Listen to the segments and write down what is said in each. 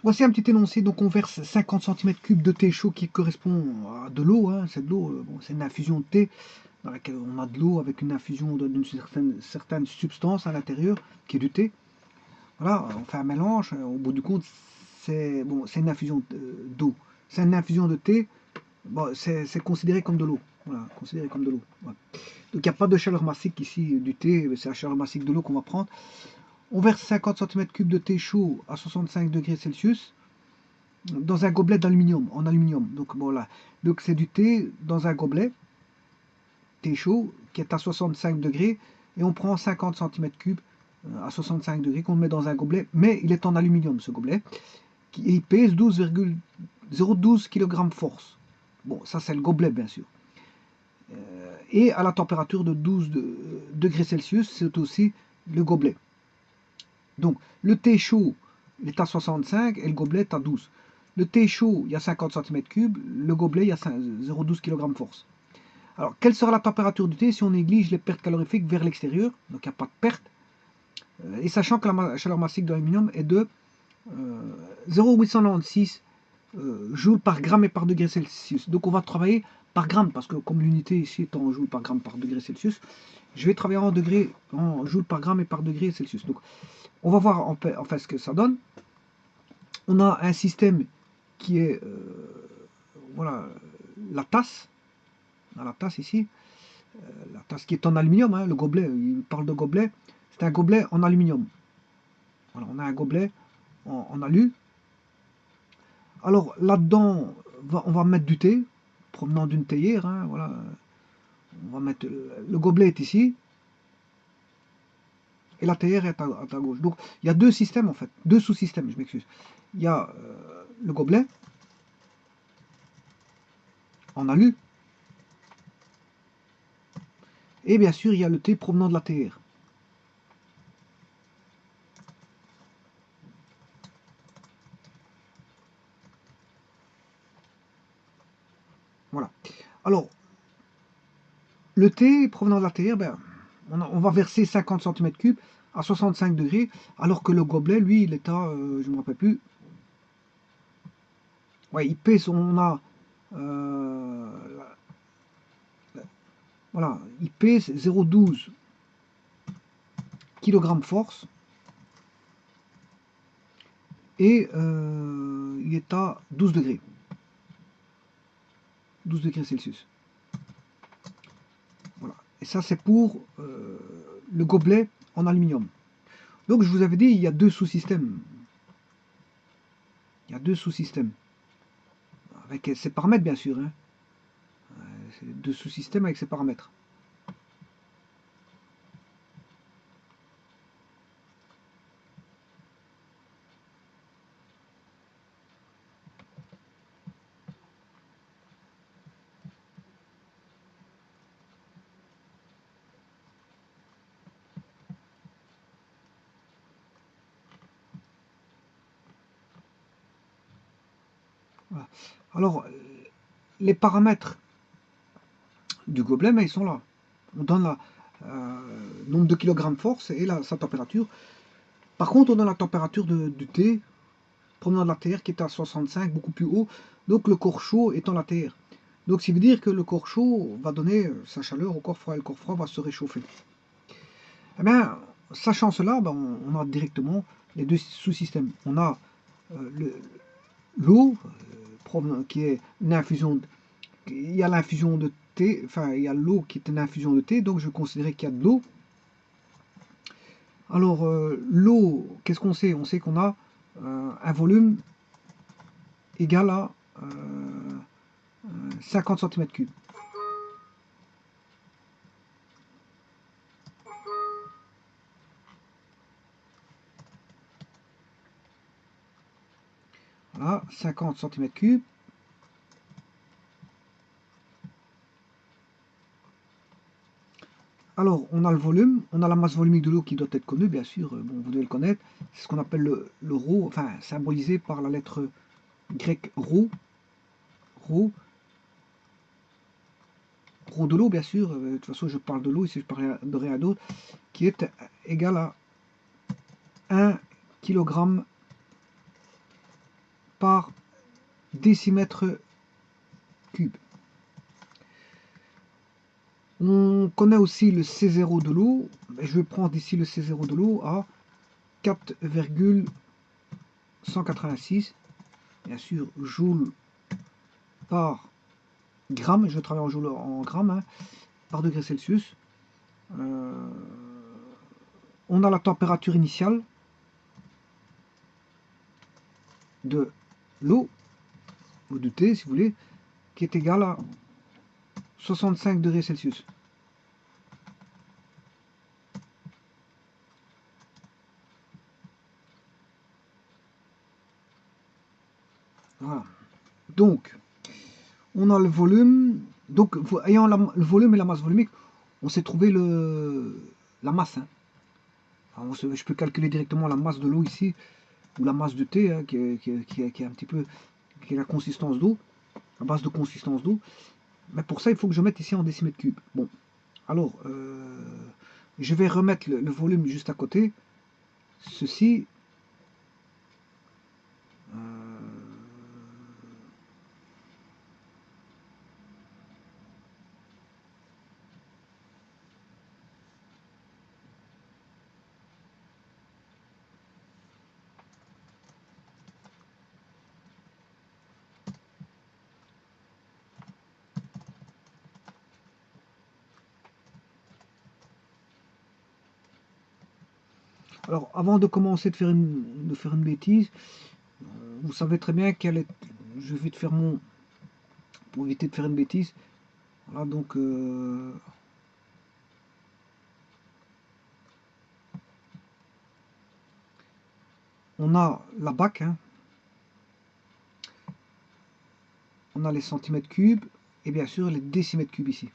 Voici un petit énoncé. Donc on verse 50 cm3 de thé chaud qui correspond à de l'eau. Hein. C'est de l'eau, bon, c'est une infusion de thé dans laquelle on a de l'eau avec une infusion d'une certaine substance à l'intérieur qui est du thé. Voilà, on fait un mélange. Au bout du compte, c'est bon, c'est une infusion d'eau. C'est une infusion de thé. Bon, c'est considéré comme de l'eau. Voilà, considéré comme de l'eau. Ouais. Donc il n'y a pas de chaleur massique ici du thé. C'est la chaleur massique de l'eau qu'on va prendre. On verse 50 cm3 de thé chaud à 65 degrés Celsius dans un gobelet d'aluminium, en aluminium. Donc voilà. Donc c'est du thé dans un gobelet, thé chaud, qui est à 65 degrés, et on prend 50 cm3 à 65 degrés qu'on met dans un gobelet, mais il est en aluminium ce gobelet, et il pèse 12,012 kg force. Bon, ça c'est le gobelet bien sûr. Et à la température de 12 degrés Celsius, c'est aussi le gobelet. Donc le thé chaud, il est à 65 et le gobelet est à 12. Le thé chaud, il y a 50 cm3, le gobelet, il y a 0,12 kg force. Alors, quelle sera la température du thé si on néglige les pertes calorifiques vers l'extérieur? Donc, il n'y a pas de perte. Et sachant que la chaleur massique de l'aluminium est de 0,896 joules par gramme et par degré Celsius. Donc, on va travailler par gramme, parce que comme l'unité ici est en joules par gramme par degré Celsius, je vais travailler en joules par gramme et par degré Celsius. Donc, on va voir en fait ce que ça donne. On a un système qui est voilà, la tasse. On a la tasse ici. La tasse qui est en aluminium, hein, le gobelet, il parle de gobelet. C'est un gobelet en aluminium. Voilà, on a un gobelet en alu. Alors là-dedans, on va mettre du thé, provenant d'une théière. Hein, voilà. On va mettre le gobelet est ici. Et la théière est à gauche. Donc il y a deux systèmes en fait, deux sous-systèmes, je m'excuse. Il y a le gobelet en alu. Et bien sûr, il y a le thé provenant de la théière. Voilà. Alors, le thé provenant de la théière, ben, on va verser 50 cm3 à 65 degrés, alors que le gobelet, lui, il est à, je ne me rappelle plus, ouais, il pèse, on a, euh, voilà, il pèse 0,12 kg force, et il est à 12 degrés, 12 degrés Celsius. Voilà. Et ça, c'est pour le gobelet en aluminium. Donc, je vous avais dit, il y a deux sous-systèmes. Il y a deux sous-systèmes. Avec ses paramètres, bien sûr. Hein. Deux sous-systèmes avec ses paramètres. Voilà. Alors, les paramètres du gobelet, mais ils sont là. On donne le nombre de kilogrammes force et sa température. Par contre, on donne la température du thé provenant de la terre qui est à 65, beaucoup plus haut. Donc le corps chaud étant la terre. Donc ça veut dire que le corps chaud va donner sa chaleur au corps froid et le corps froid va se réchauffer. Eh bien, sachant cela, ben, on a directement les deux sous-systèmes. On a l'eau qui est une infusion. Il y a l'infusion de thé, enfin il y a l'eau qui est une infusion de thé, donc je considérais qu'il y a de l'eau. Alors l'eau, qu'est-ce qu'on sait? On sait qu'on a un volume égal à 50 cm3. Voilà, 50 cm3. Alors, on a le volume, on a la masse volumique de l'eau qui doit être connue, bien sûr, bon, vous devez le connaître. C'est ce qu'on appelle le ρ, enfin, symbolisé par la lettre grecque ρ, ρ de l'eau, bien sûr. De toute façon, je parle de l'eau, ici je parle de rien d'autre, qui est égal à 1 kg par décimètre cube. On connaît aussi le C0 de l'eau. Je vais prendre ici le C0 de l'eau à 4,186. Bien sûr, joule par gramme. Je travaille en joule en grammes, hein, par degré Celsius. On a la température initiale de l'eau, ou du thé si vous voulez, qui est égale à 65 degrés Celsius. Voilà. Donc, on a le volume. Donc, ayant le volume et la masse volumique, on s'est trouvé la masse. Hein. Alors, je peux calculer directement la masse de l'eau ici, ou la masse de thé, hein, qui est un petit peu, qui est la consistance d'eau, la base de consistance d'eau. Mais pour ça, il faut que je mette ici en décimètres cubes. Bon, alors, je vais remettre le volume juste à côté. Ceci. Alors, avant de commencer de faire une bêtise, vous savez très bien je vais te faire pour éviter de faire une bêtise. Voilà, donc, on a la BAC, hein, on a les centimètres cubes, et bien sûr les décimètres cubes ici.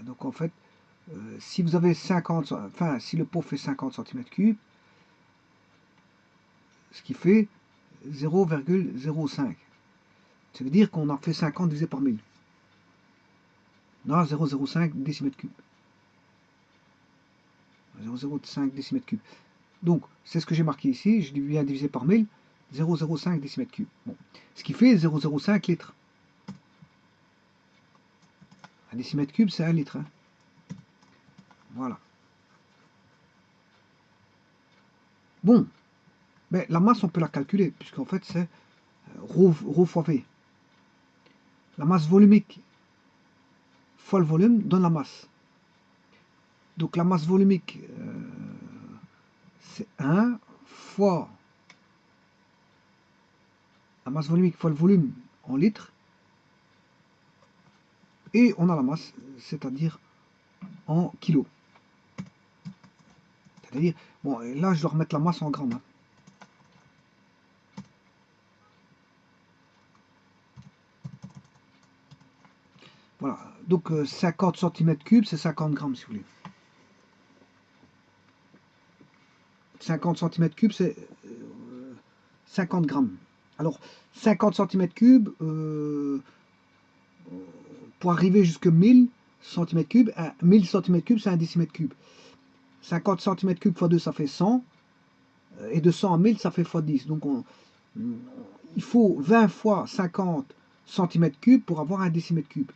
Donc en fait, si vous avez 50, enfin si le pot fait 50 cm3, ce qui fait 0,05. Ça veut dire qu'on a fait 50 divisé par 1000. On a 0,05 décimètres cubes. 0,05 décimètres cubes. Donc, c'est ce que j'ai marqué ici. Je viens diviser par 1000. 0,05 décimètres cubes. Bon. Ce qui fait 0,05 litres. Un décimètre cube, c'est 1 litre. Hein. Voilà. Bon. Mais la masse, on peut la calculer, puisqu'en fait, c'est ρ fois V. La masse volumique fois le volume donne la masse. Donc la masse volumique, c'est 1 fois la masse volumique fois le volume en litres. Et on a la masse, c'est-à-dire en kilos. C'est-à-dire, bon, là je dois remettre la masse en grammes. Hein. Voilà, donc 50 cm3, c'est 50 grammes si vous voulez. 50 cm3, c'est 50 grammes. Alors, 50 cm3, pour arriver jusqu'à 1000 cm3, 1000 cm3, c'est un décimètre cube. 50 cm3 fois 2, ça fait 100. Et de 100 à 1000, ça fait x 10. Donc, il faut 20 fois 50 cm3 pour avoir un décimètre cube.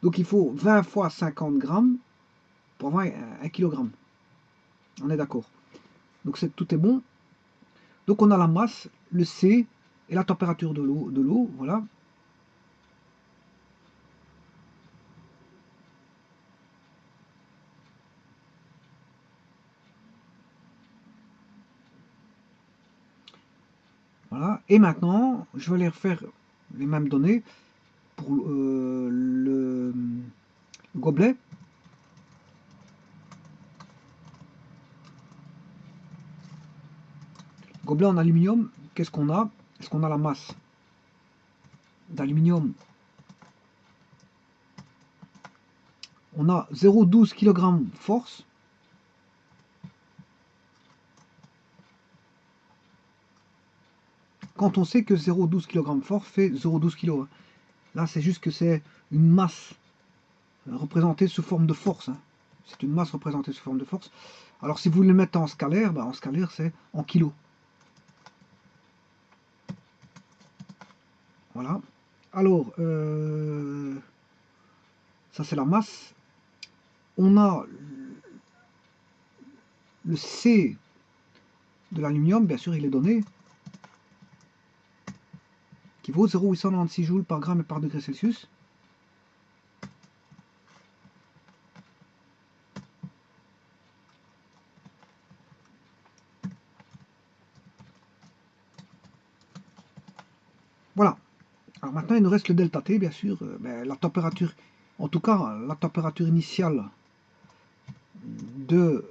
Donc, il faut 20 fois 50 grammes pour avoir un kilogramme. On est d'accord. Donc, tout est bon. Donc, on a la masse, le C et la température de l'eau. Voilà. Voilà. Et maintenant, je vais aller refaire les mêmes données pour le gobelet. Gobelet en aluminium, qu'est-ce qu'on a? Est-ce qu'on a la masse d'aluminium? On a 0,12 kg force. Quand on sait que 0,12 kg force fait 0,12 kg. Hein. Là, c'est juste que c'est une masse représentée sous forme de force. Hein. C'est une masse représentée sous forme de force. Alors, si vous le mettez en scalaire, en scalaire, c'est en kilos. Voilà. Alors, ça c'est la masse. On a le C de l'aluminium, bien sûr, il est donné, qui vaut 0,896 joules par gramme et par degré Celsius. Voilà. Alors maintenant, il nous reste le delta T, bien sûr. La température, en tout cas, la température initiale de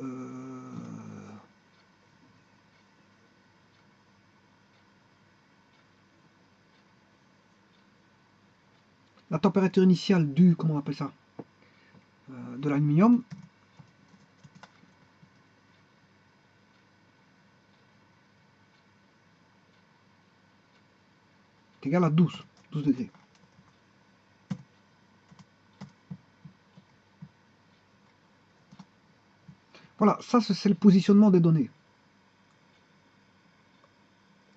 la température initiale du, comment on appelle ça, de l'aluminium, est égale à 12 degrés. Voilà, ça c'est le positionnement des données.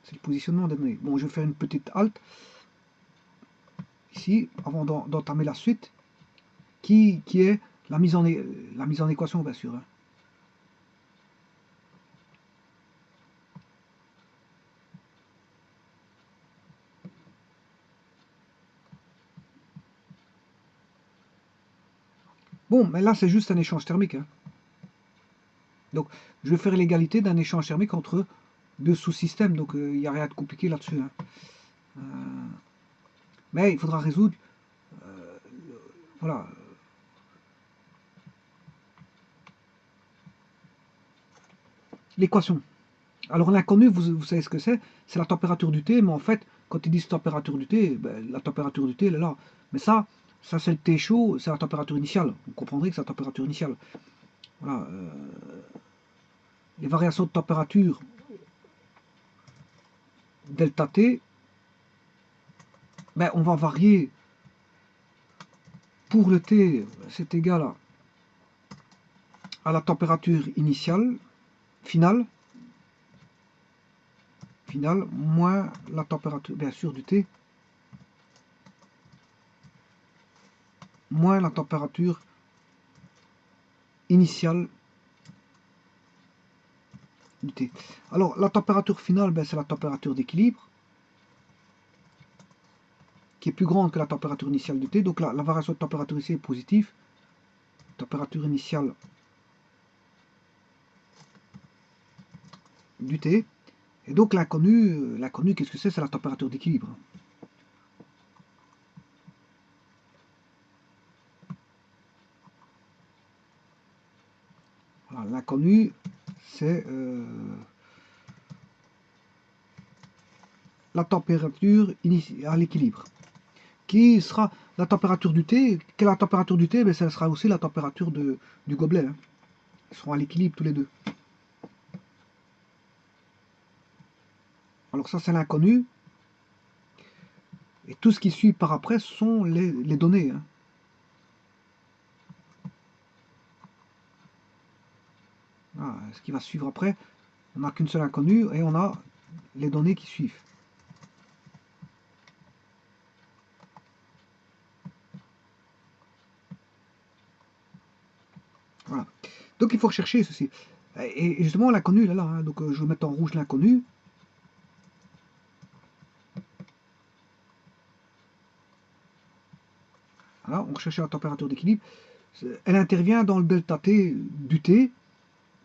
C'est le positionnement des données. Bon, je vais faire une petite halte ici, avant d'entamer la suite, qui est la mise en équation, bien sûr. Hein. Bon, mais là c'est juste un échange thermique. Hein. Donc, je vais faire l'égalité d'un échange thermique entre deux sous-systèmes, donc il n'y a rien de compliqué là-dessus. Hein. Mais il faudra résoudre, voilà, l'équation. Alors l'inconnu, vous savez ce que c'est la température du thé, mais en fait, quand ils disent température du thé, ben, la température du thé, elle est là. Mais ça c'est le thé chaud, c'est la température initiale. Vous comprendrez que c'est la température initiale. Voilà, les variations de température delta T, ben, on va varier pour le T, c'est égal à la température initiale, finale, moins la température, bien sûr, du T, moins la température initiale du T. Alors, la température finale, ben, c'est la température d'équilibre, qui est plus grande que la température initiale du T. Donc, la variation de température ici est positive. Température initiale du T. Et donc, l'inconnu, qu'est-ce que c'est? C'est la température d'équilibre. Voilà, l'inconnu, c'est la température à l'équilibre, qui sera la température du thé. Quelle est la température du thé? Ben, ça sera aussi la température du gobelet. Hein. Ils seront à l'équilibre tous les deux. Alors ça, c'est l'inconnu. Et tout ce qui suit par après sont les données. Hein. Voilà, ce qui va suivre après, on n'a qu'une seule inconnue et on a les données qui suivent. Voilà. Donc il faut rechercher ceci. Et justement, l'inconnu, là, hein. Donc je vais mettre en rouge l'inconnu. Voilà, on recherche la température d'équilibre. Elle intervient dans le delta T du T,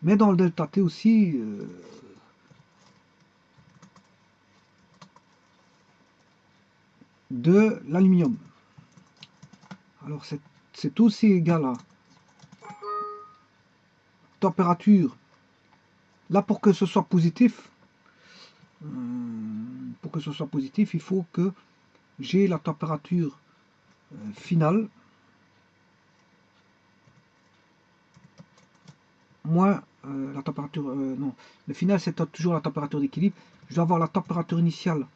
mais dans le delta T aussi de l'aluminium. Alors c'est aussi égal à température. Là, pour que ce soit positif, il faut que j'ai la température finale moins la température. Non, le final c'est toujours la température d'équilibre. Je dois avoir la température initiale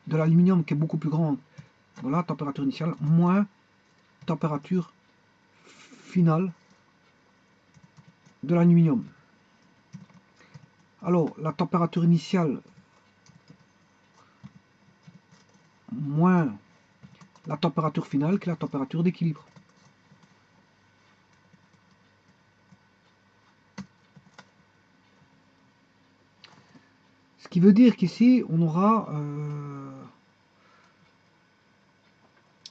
de l'aluminium qui est beaucoup plus grande. Voilà, température initiale moins température finale de l'aluminium. Alors, la température initiale moins la température finale qui est la température d'équilibre. Ce qui veut dire qu'ici, on aura,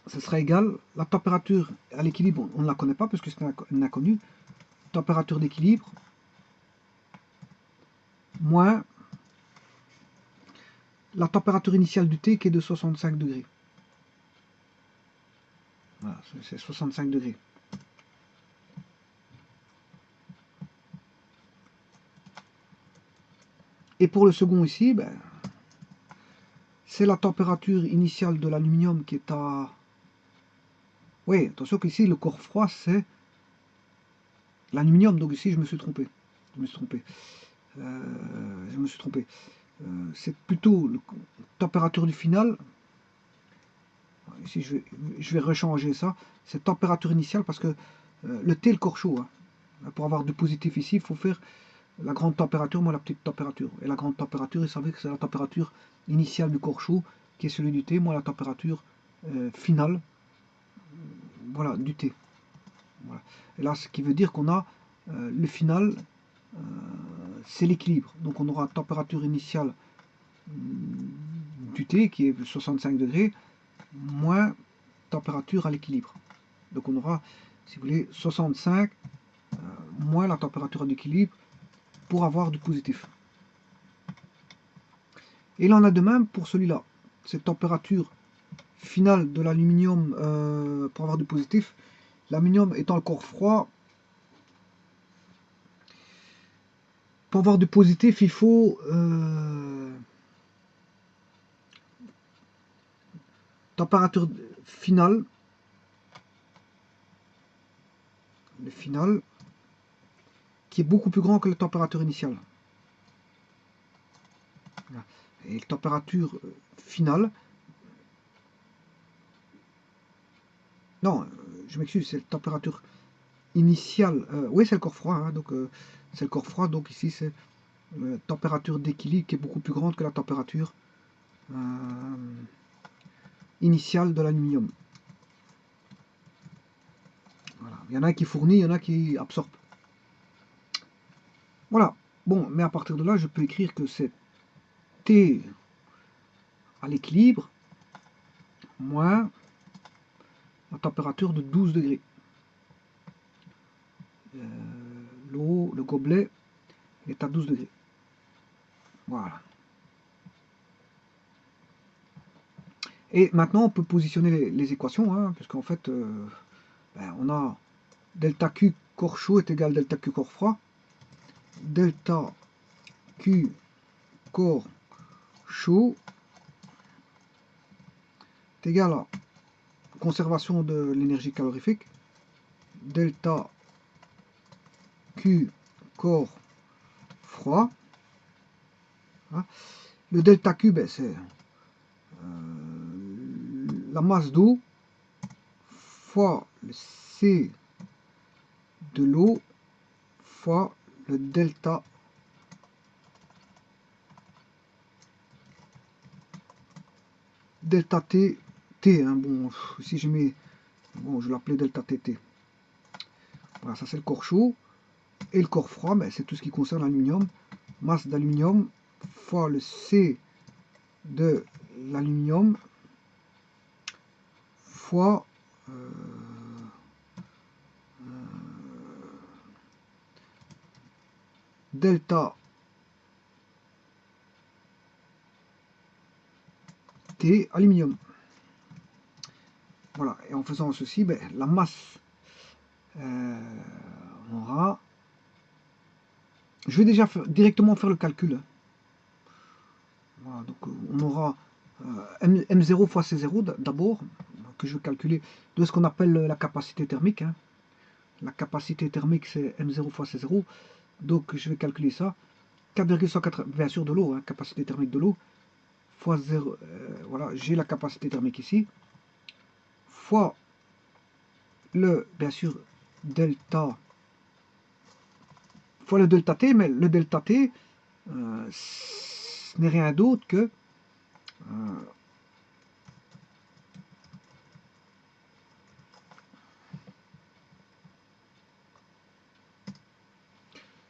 ce sera égal, la température à l'équilibre, on ne la connaît pas parce que c'est un inconnu, température d'équilibre, moins la température initiale du thé qui est de 65 degrés. Voilà, c'est 65 degrés. Et pour le second ici, ben, c'est la température initiale de l'aluminium qui est à... Oui, attention qu'ici, le corps froid, c'est l'aluminium. Donc ici, je me suis trompé. C'est plutôt la température du final. Ici, je vais rechanger ça. C'est température initiale parce que le thé, le corps chaud. Hein. Pour avoir du positif ici, il faut faire la grande température, moins la petite température. Et la grande température, vous savez que c'est la température initiale du corps chaud, qui est celui du thé, moins la température finale, voilà, du thé. Voilà. Et là, ce qui veut dire qu'on a le final, c'est l'équilibre. Donc on aura température initiale du thé, qui est 65 degrés, moins température à l'équilibre. Donc on aura, si vous voulez, 65 moins la température d'équilibre pour avoir du positif. Et il en a de même pour celui-là. Cette température finale de l'aluminium pour avoir du positif. L'aluminium étant le corps froid, pour avoir du positif, il faut température finale, le final, qui est beaucoup plus grand que la température initiale. Et la température finale, non, je m'excuse, c'est la température initiale, oui c'est le corps froid, hein, donc c'est le corps froid, donc ici c'est la température d'équilibre qui est beaucoup plus grande que la température initiale de l'aluminium. Voilà. Il y en a qui fournit, il y en a qui absorbe. Voilà. Bon, mais à partir de là, je peux écrire que c'est T à l'équilibre moins la température de 12 degrés. L'eau, le gobelet est à 12 degrés. Voilà. Et maintenant, on peut positionner les équations, hein, puisqu'en fait, on a delta Q corps chaud est égal à delta Q corps froid. Delta Q corps chaud est égal à conservation de l'énergie calorifique. Delta Q corps froid. Hein. Le delta Q, ben, c'est la masse d'eau fois le C de l'eau fois le delta T, T, hein, bon, si je mets, bon, je l'appelais delta TT. Voilà, ça c'est le corps chaud. Et le corps froid, ben, c'est tout ce qui concerne l'aluminium. Masse d'aluminium fois le C de l'aluminium fois delta T aluminium. Voilà, et en faisant ceci, ben, la masse, on aura... Je vais déjà directement faire le calcul. Voilà, donc on aura M0 fois C0 d'abord, que je vais calculer de ce qu'on appelle la capacité thermique. Hein. La capacité thermique, c'est M0 fois C0. Donc je vais calculer ça. 4,180, bien sûr de l'eau, hein, capacité thermique de l'eau, fois 0, voilà, j'ai la capacité thermique ici, fois le, bien sûr, delta, fois le delta T, mais le delta T, ce n'est rien d'autre que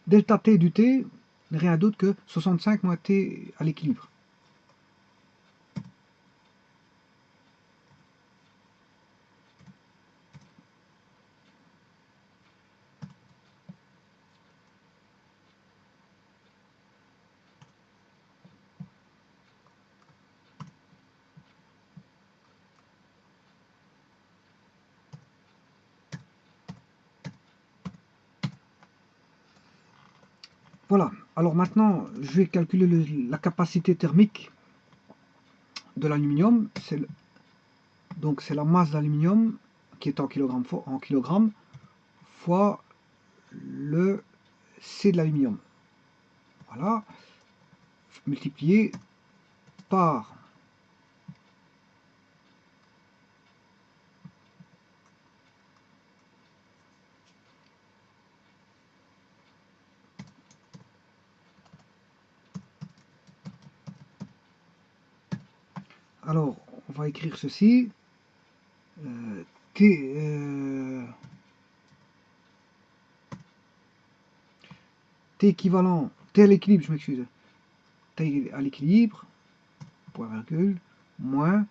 delta t du t n'est rien d'autre que 65 moins t à l'équilibre. Voilà, alors maintenant je vais calculer la capacité thermique de l'aluminium. Donc c'est la masse d'aluminium qui est en kilogrammes fois le C de l'aluminium. Voilà, multiplié par alors on va écrire ceci T, T équivalent, T à l'équilibre, je m'excuse, T à l'équilibre, point virgule, moins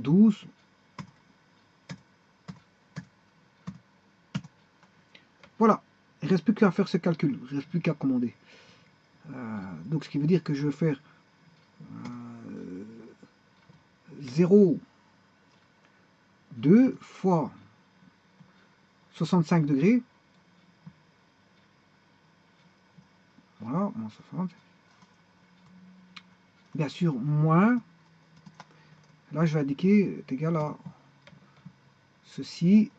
12. Voilà, il ne reste plus qu'à faire ce calcul, il ne reste plus qu'à commander. Donc ce qui veut dire que je vais faire 0,2 fois 65 degrés. Voilà, moins 60. Bien sûr, moins. Là, je vais indiquer est égal à ceci.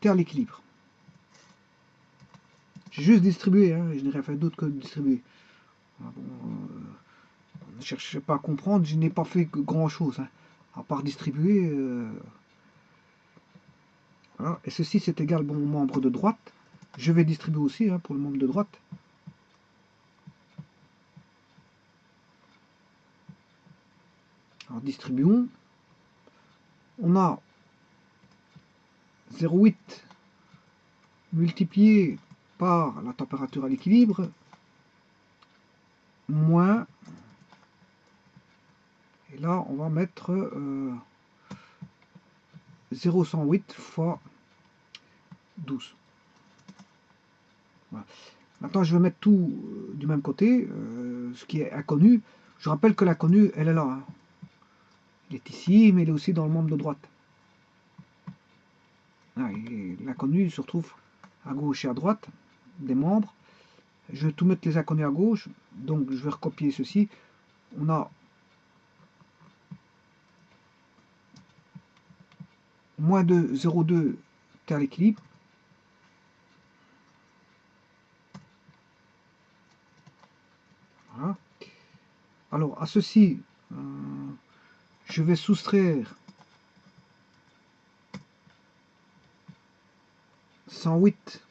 T à l'équilibre. J'ai juste distribué, hein, je n'ai rien fait d'autre que distribuer. Bon, ne cherchez pas à comprendre, je n'ai pas fait grand chose, hein, à part distribuer. Voilà. Et ceci c'est égal bon, au membre de droite. Je vais distribuer aussi hein, pour le membre de droite. Alors distribuons. On a 0,8 multiplié par la température à l'équilibre moins, et là on va mettre 0,108 fois 12. Voilà. Maintenant je vais mettre tout du même côté, ce qui est inconnu. Je rappelle que l'inconnu, elle est là. Hein. Il est ici, mais il est aussi dans le membre de droite. Ah, l'inconnu se retrouve à gauche et à droite des membres. Je vais tout mettre les inconnus à gauche, donc je vais recopier ceci. On a moins de 0,2 T à l'équilibre. Voilà. Alors à ceci, je vais soustraire 108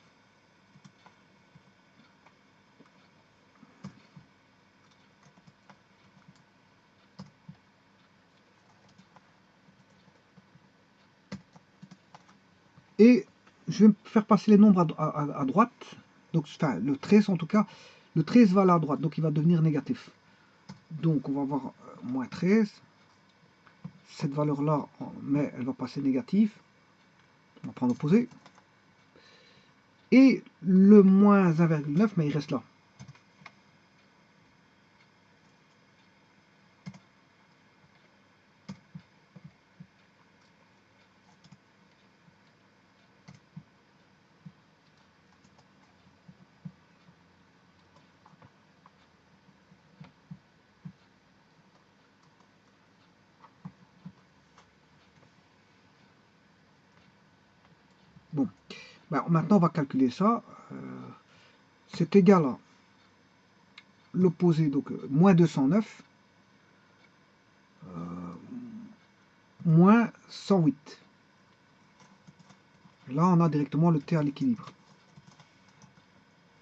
et je vais faire passer les nombres à droite. Donc, enfin, le 13 en tout cas, le 13 va là à droite, donc il va devenir négatif. Donc on va avoir moins 13. Cette valeur-là, mais elle va passer négative. On va prendre opposé. Et le moins 1,9, mais il reste là. Bon, ben, maintenant on va calculer ça. C'est égal à l'opposé, donc moins 209, moins 108. Là, on a directement le T à l'équilibre.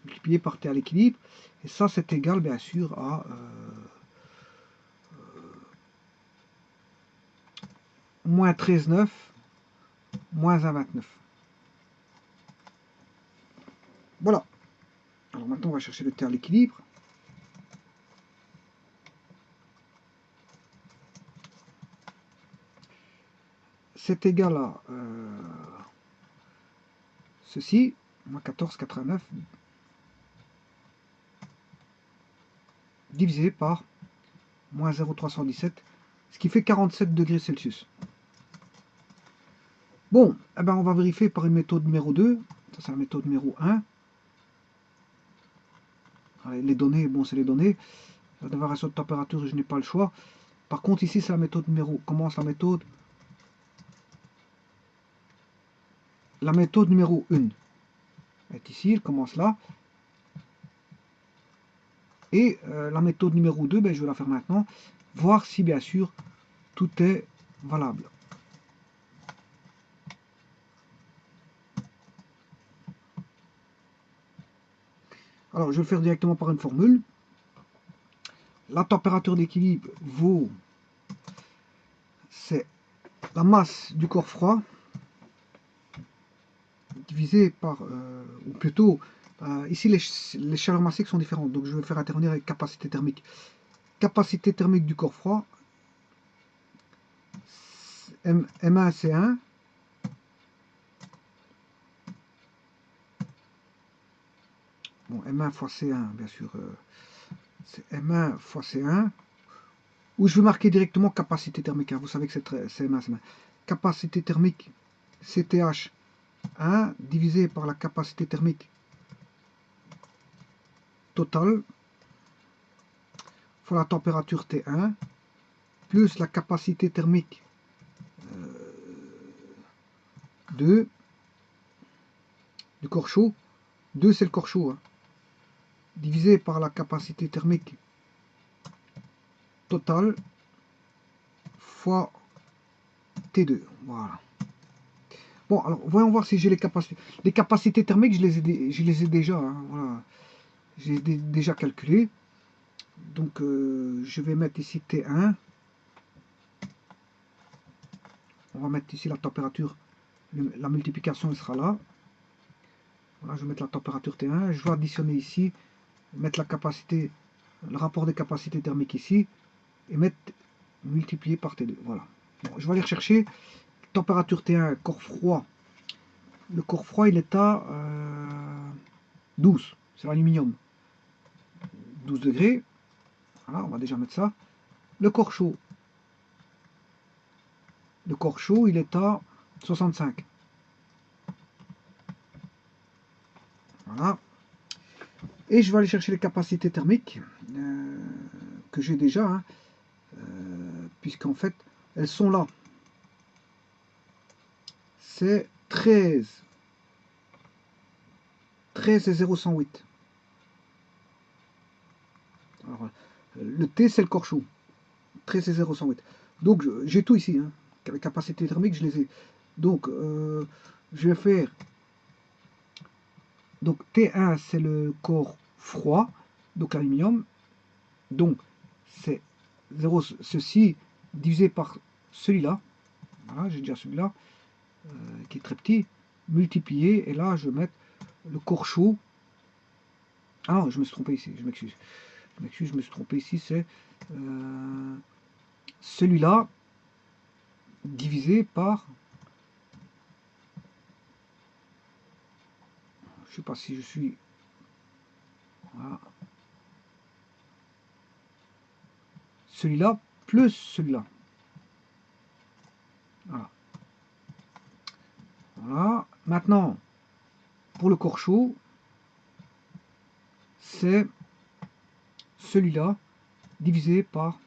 Multiplié par T à l'équilibre. Et ça, c'est égal, bien sûr, à moins 13,9, moins 1,29. Voilà. Alors maintenant, on va chercher le T à l'équilibre. C'est égal à ceci, moins 14,89, divisé par moins 0,317, ce qui fait 47 degrés Celsius. Bon, eh ben on va vérifier par une méthode numéro 2. Ça, c'est la méthode numéro 1. Allez, les données, bon, c'est les données. La variation de température, je n'ai pas le choix. Par contre, ici, c'est la méthode numéro... Commence la méthode. La méthode numéro 1. Elle est ici, elle commence là. Et la méthode numéro 2, ben, je vais la faire maintenant. Voir si, bien sûr, tout est valable. Alors, je vais le faire directement par une formule. La température d'équilibre vaut... C'est la masse du corps froid divisé par... ou plutôt... ici, les chaleurs massiques sont différentes. Donc, je vais faire intervenir avec capacité thermique. Capacité thermique du corps froid. M1, C1. Bon, M1 fois C1, bien sûr, c'est M1 fois C1, où je vais marquer directement capacité thermique. Hein. Vous savez que c'est M1, C1. Capacité thermique, CTH 1, divisé par la capacité thermique totale, fois la température T1, plus la capacité thermique 2 du corps chaud. 2, c'est le corps chaud. Hein. Divisé par la capacité thermique totale fois T2. Voilà. Bon, alors voyons voir si j'ai les capacités. Les capacités thermiques, je les ai déjà. Hein, voilà. J'ai déjà calculé. Donc, je vais mettre ici T1. On va mettre ici la température. La multiplication elle sera là. Voilà, je vais mettre la température T1. Je vais additionner ici. Mettre la capacité, le rapport des capacités thermiques ici. Et mettre multiplié par T2. Voilà. Bon, je vais aller rechercher. Température T1, corps froid. Le corps froid, il est à 12. C'est l'aluminium. 12 degrés. Voilà, on va déjà mettre ça. Le corps chaud. Le corps chaud, il est à 65. Voilà. Et je vais aller chercher les capacités thermiques que j'ai déjà, hein, puisqu'en fait, elles sont là. C'est 13. 13 et 0,108. Alors, le T, c'est le corps chaud. 13 et 0,108. Donc, j'ai tout ici. Hein. Les capacités thermiques, je les ai. Donc, je vais faire... Donc, T1, c'est le corps froid, donc aluminium. Donc, c'est 0, ceci divisé par celui-là. Voilà, j'ai déjà celui-là, qui est très petit, multiplié. Et là, je vais mettre le corps chaud. Ah non, je me suis trompé ici, je m'excuse. Je me suis trompé ici, c'est celui-là divisé par... Je sais pas si je suis... Voilà. Celui-là plus celui-là. Voilà. Voilà. Maintenant, pour le corps chaud, c'est celui-là divisé par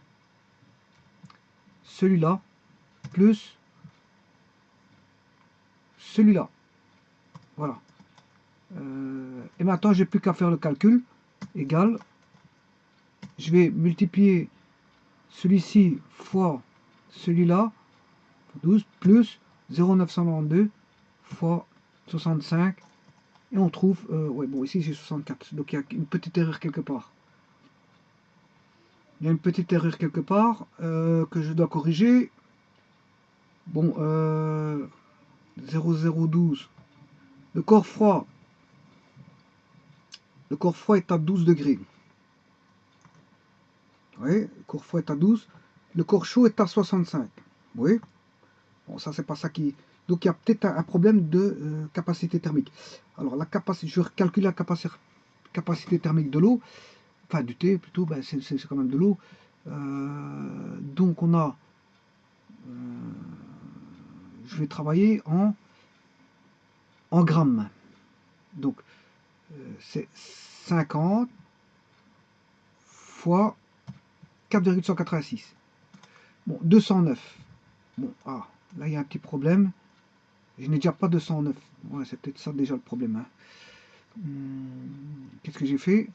celui-là plus celui-là. Voilà. Et maintenant, j'ai plus qu'à faire le calcul. Égal. Je vais multiplier celui-ci fois celui-là, 12, plus 0,992 fois 65. Et on trouve... ouais, bon, ici j'ai 64. Donc il y a une petite erreur quelque part. Il y a une petite erreur quelque part que je dois corriger. Bon, 0012. Le corps froid, Le corps froid est à 12 degrés. Oui, le corps froid est à 12. Le corps chaud est à 65. Oui. Bon, ça, c'est pas ça qui... Donc, il y a peut-être un problème de capacité thermique. Alors, la capacité, je calcule la capacité thermique de l'eau, enfin du thé plutôt, ben, c'est quand même de l'eau. Donc, on a... je vais travailler en grammes. Donc, c'est 50 fois 4,186. Bon, 209. Bon, ah, là, il y a un petit problème. Je n'ai déjà pas 209. Ouais, c'est peut-être ça déjà le problème. Hein. Qu'est-ce que j'ai fait?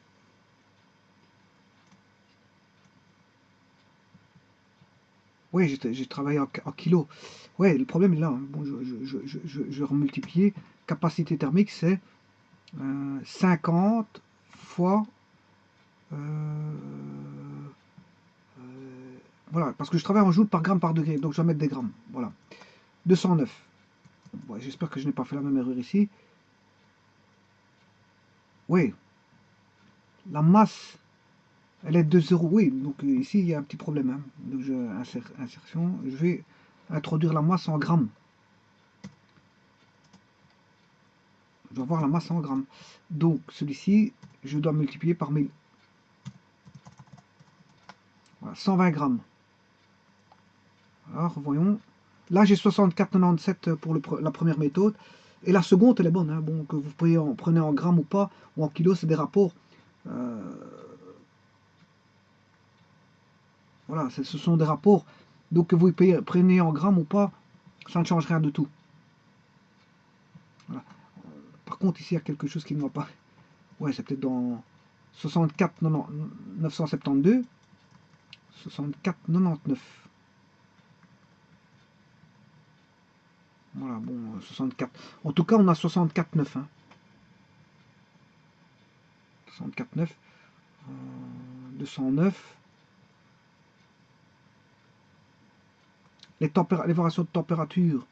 Oui, j'ai travaillé en kilos. Ouais, le problème est là. Hein. Bon, je vais remultiplier. Capacité thermique, c'est 50 fois... voilà, parce que je travaille en joule par gramme par degré, donc je vais mettre des grammes. Voilà. 209. Ouais, j'espère que je n'ai pas fait la même erreur ici. Oui, la masse, elle est de 0. Oui, donc ici, il y a un petit problème. Hein. Donc, insertion, je vais introduire la masse en grammes. Je dois voir la masse en grammes. Donc, celui-ci, je dois multiplier par 1000. Voilà, 120 grammes. Alors, voyons. Là, j'ai 64,97 pour la première méthode. Et la seconde, elle est bonne. Hein. Bon, que vous prenez en grammes ou pas, ou en kilos, c'est des rapports. Euh, voilà, ce sont des rapports. Donc, que vous prenez en grammes ou pas, ça ne change rien du tout. Voilà. Par contre, ici, il y a quelque chose qui ne va pas. Ouais, c'est peut-être dans 64 972. 64 99. Voilà, bon, 64. En tout cas, on a 64,9. Hein. 64,9. 209. Les variations de température.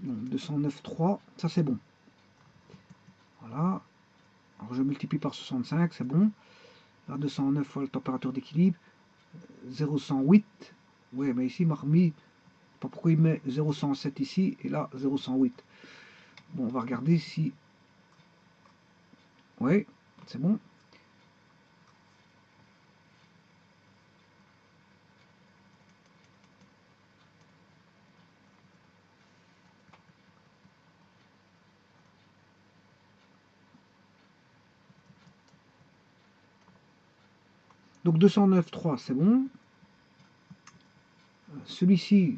Donc 209,3, ça c'est bon. Voilà. Alors je multiplie par 65, c'est bon. Là, 209 fois la température d'équilibre. 0,108. Oui, mais ici, il m'a remis. Pas pourquoi il met 0,107 ici et là 0,108. Bon, on va regarder si. Oui, c'est bon. Donc 209,3, c'est bon. Celui-ci,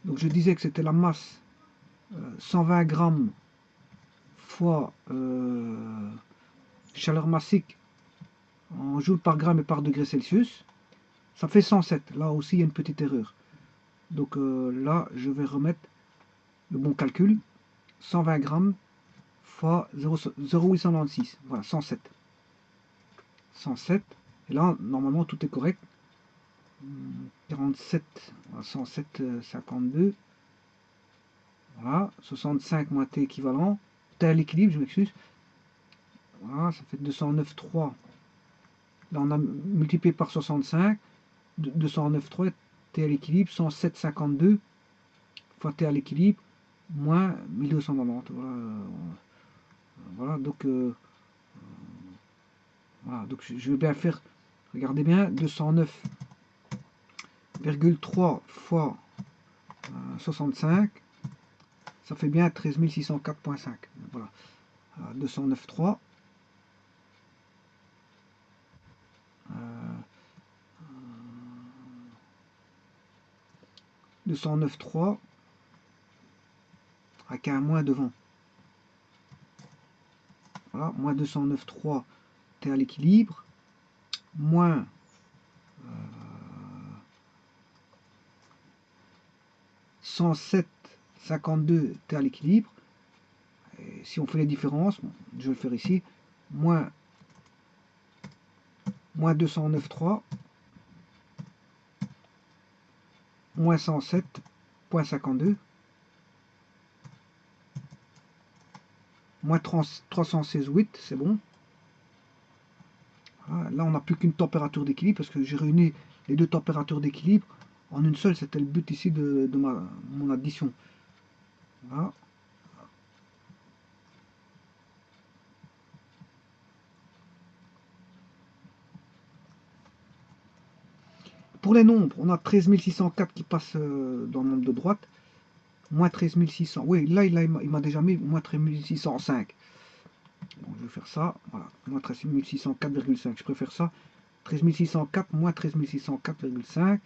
donc je disais que c'était la masse 120 grammes fois chaleur massique en joule par gramme et par degré Celsius. Ça fait 107. Là aussi, il y a une petite erreur. Donc là, je vais remettre le bon calcul. 120 grammes fois 0,896. Voilà, 107. 107. Et là, normalement, tout est correct. 47, 107, 52. Voilà, 65 moins T équivalent. T à l'équilibre, je m'excuse. Voilà, ça fait 209,3. Là, on a multiplié par 65. 209,3 T à l'équilibre. 107,52 fois T à l'équilibre. Moins 1290. Voilà, voilà donc, voilà, donc je vais bien faire. Regardez bien, 209,3 fois 65. Ça fait bien 13 604,5. Voilà. 209,3. 209,3 avec un moins devant. Voilà, moins 209,3 T à l'équilibre, moins 107,52, tu es à l'équilibre. Et si on fait les différences, bon, je vais le faire ici, moins 209,3, moins 107,52, moins 316,8, c'est bon. Voilà, là, on n'a plus qu'une température d'équilibre parce que j'ai réuni les deux températures d'équilibre en une seule. C'était le but ici de mon addition. Voilà. Pour les nombres, on a 13 604 qui passe dans le nombre de droite, moins 13 600. Oui, là, il m'a déjà mis moins 13 605. Donc, je vais faire ça. Voilà, moins 13 604,5. Je préfère ça. 13 604, moins 13 604,5.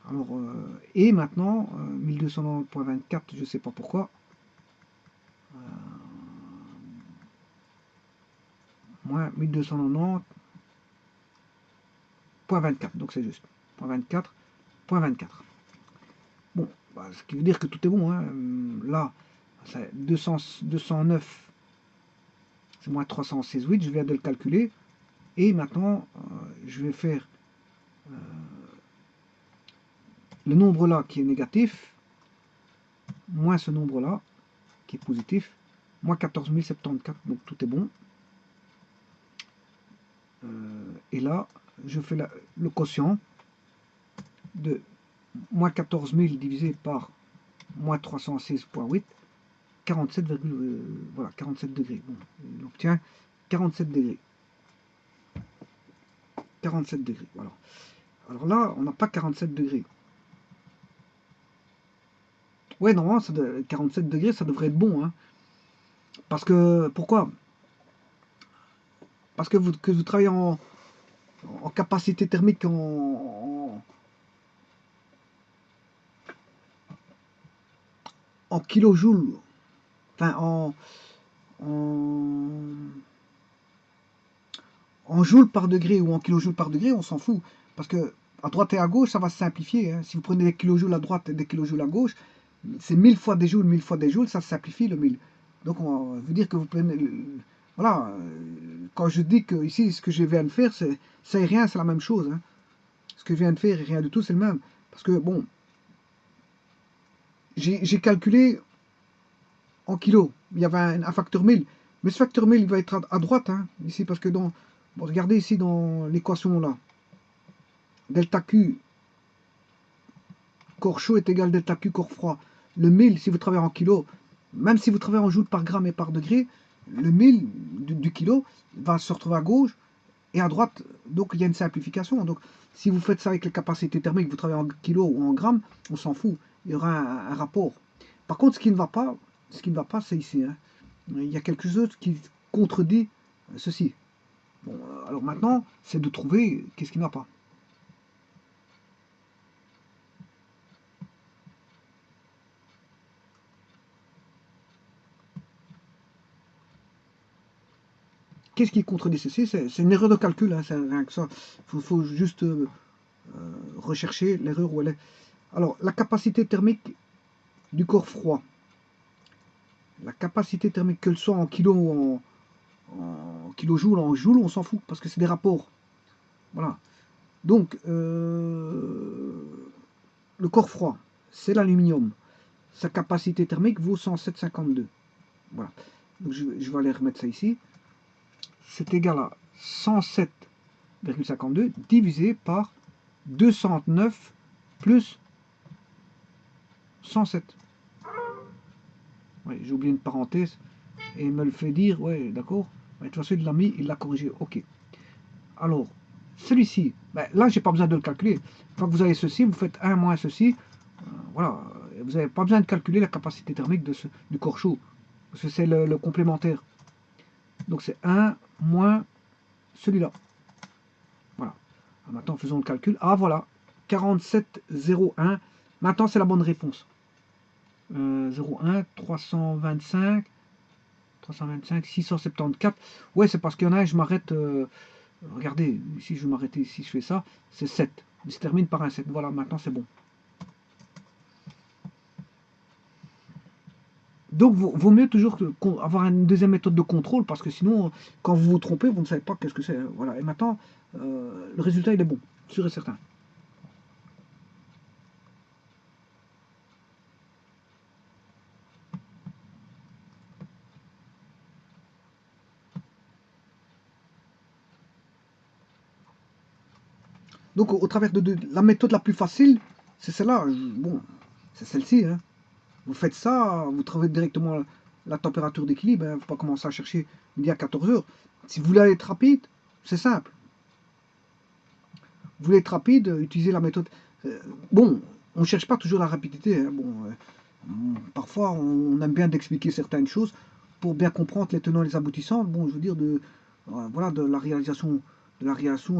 Alors, et maintenant, 1290.24, je ne sais pas pourquoi. Moins 1290.24, donc c'est juste. 24.24. Bon, bah, ce qui veut dire que tout est bon. Hein. Là, c'est 209, c'est moins 316,8, je viens de le calculer. Et maintenant, je vais faire le nombre là qui est négatif, moins ce nombre là qui est positif, moins 14 074, donc tout est bon. Et là, je fais le quotient de moins 14 000 divisé par moins 316,8, 47, voilà, 47 degrés. Bon, il obtient 47 degrés. 47 degrés, voilà. Alors là, on n'a pas 47 degrés. Ouais, normalement, 47 degrés, ça devrait être bon. Hein. Parce que, pourquoi? Parce que vous travaillez en capacité thermique en kilojoules, enfin en joules par degré ou en kilojoules par degré, on s'en fout. Parce que à droite et à gauche, ça va se simplifier. Hein. Si vous prenez des kilojoules à droite et des kilojoules à gauche, c'est 1000 fois des joules, ça se simplifie le 1000. Donc on veut dire que vous prenez... Voilà, quand je dis que ici, ce que je viens de faire, ça et rien, c'est la même chose. Hein. Ce que je viens de faire et rien du tout, c'est le même. Parce que, bon, j'ai calculé en kilos. Il y avait un facteur 1000. Mais ce facteur 1000, il va être à droite, hein, ici, parce que bon, regardez ici dans l'équation là. Delta Q corps chaud est égal à delta Q corps froid. Le 1000, si vous travaillez en kilos, même si vous travaillez en joule par gramme et par degré, le 1000 du kilo va se retrouver à gauche et à droite. Donc il y a une simplification. Donc si vous faites ça avec les capacités thermiques, vous travaillez en kilos ou en grammes, on s'en fout. Il y aura un rapport. Par contre, ce qui ne va pas, c'est ici. Hein. Il y a quelque chose qui contredit ceci. Bon, alors maintenant, c'est de trouver qu'est-ce qui ne va pas. Qu'est-ce qui contredit ceci? C'est une erreur de calcul, hein, c'est rien que ça. Il faut juste rechercher l'erreur où elle est. Alors, la capacité thermique du corps froid. La capacité thermique, qu'elle soit en kilo ou en kilojoules, en joules, on s'en fout, parce que c'est des rapports. Voilà. Donc, le corps froid, c'est l'aluminium. Sa capacité thermique vaut 107,52. Voilà. Donc, je vais aller remettre ça ici. C'est égal à 107,52 divisé par 209 plus 107. Ouais, j'ai oublié une parenthèse et il me le fait dire, ouais, d'accord. De toute façon, il l'a mis, il l'a corrigé. Ok. Alors, celui-ci, ben, là, j'ai pas besoin de le calculer. Une fois que vous avez ceci, vous faites 1 moins ceci. Voilà. Vous n'avez pas besoin de calculer la capacité thermique du corps chaud. Parce que c'est le complémentaire. Donc, c'est 1 moins celui-là. Voilà. Alors, maintenant, faisons le calcul. Ah, voilà. 47,01. Maintenant, c'est la bonne réponse. 0,1, 325, 674. Ouais, c'est parce qu'il y en a, je m'arrête. Regardez, si je m'arrête ici, je fais ça, c'est 7. Il se termine par un 7. Voilà, maintenant c'est bon. Donc, vaut mieux toujours avoir une deuxième méthode de contrôle, parce que sinon, quand vous vous trompez, vous ne savez pas qu'est-ce que c'est. Voilà. Et maintenant, le résultat, il est bon, sûr et certain. Donc, au travers de la méthode la plus facile, c'est celle-là. Bon, c'est celle-ci, hein. Vous faites ça, vous trouvez directement la température d'équilibre. Il ne faut pas commencer à chercher midi à 14 heures. Si vous voulez être rapide, c'est simple. Vous voulez être rapide, utilisez la méthode. Bon, on ne cherche pas toujours la rapidité, hein. Bon, parfois, on aime bien d'expliquer certaines choses pour bien comprendre les tenants et les aboutissants. Bon, je veux dire, voilà, de la réalisation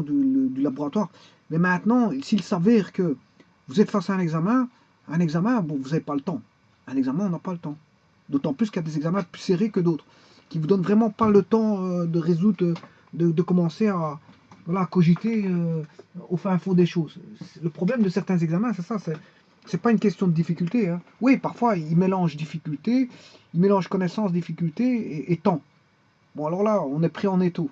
du laboratoire. Mais maintenant, s'il s'avère que vous êtes face à un examen, bon, vous n'avez pas le temps. Un examen, on n'a pas le temps. D'autant plus qu'il y a des examens plus serrés que d'autres, qui vous donnent vraiment pas le temps de résoudre, de commencer à, voilà, à cogiter au fin fond des choses. Le problème de certains examens, c'est ça, c'est pas une question de difficulté, hein. Oui, parfois, ils mélangent difficulté, ils mélangent connaissance, difficulté et temps. Bon, alors là, on est pris en étau.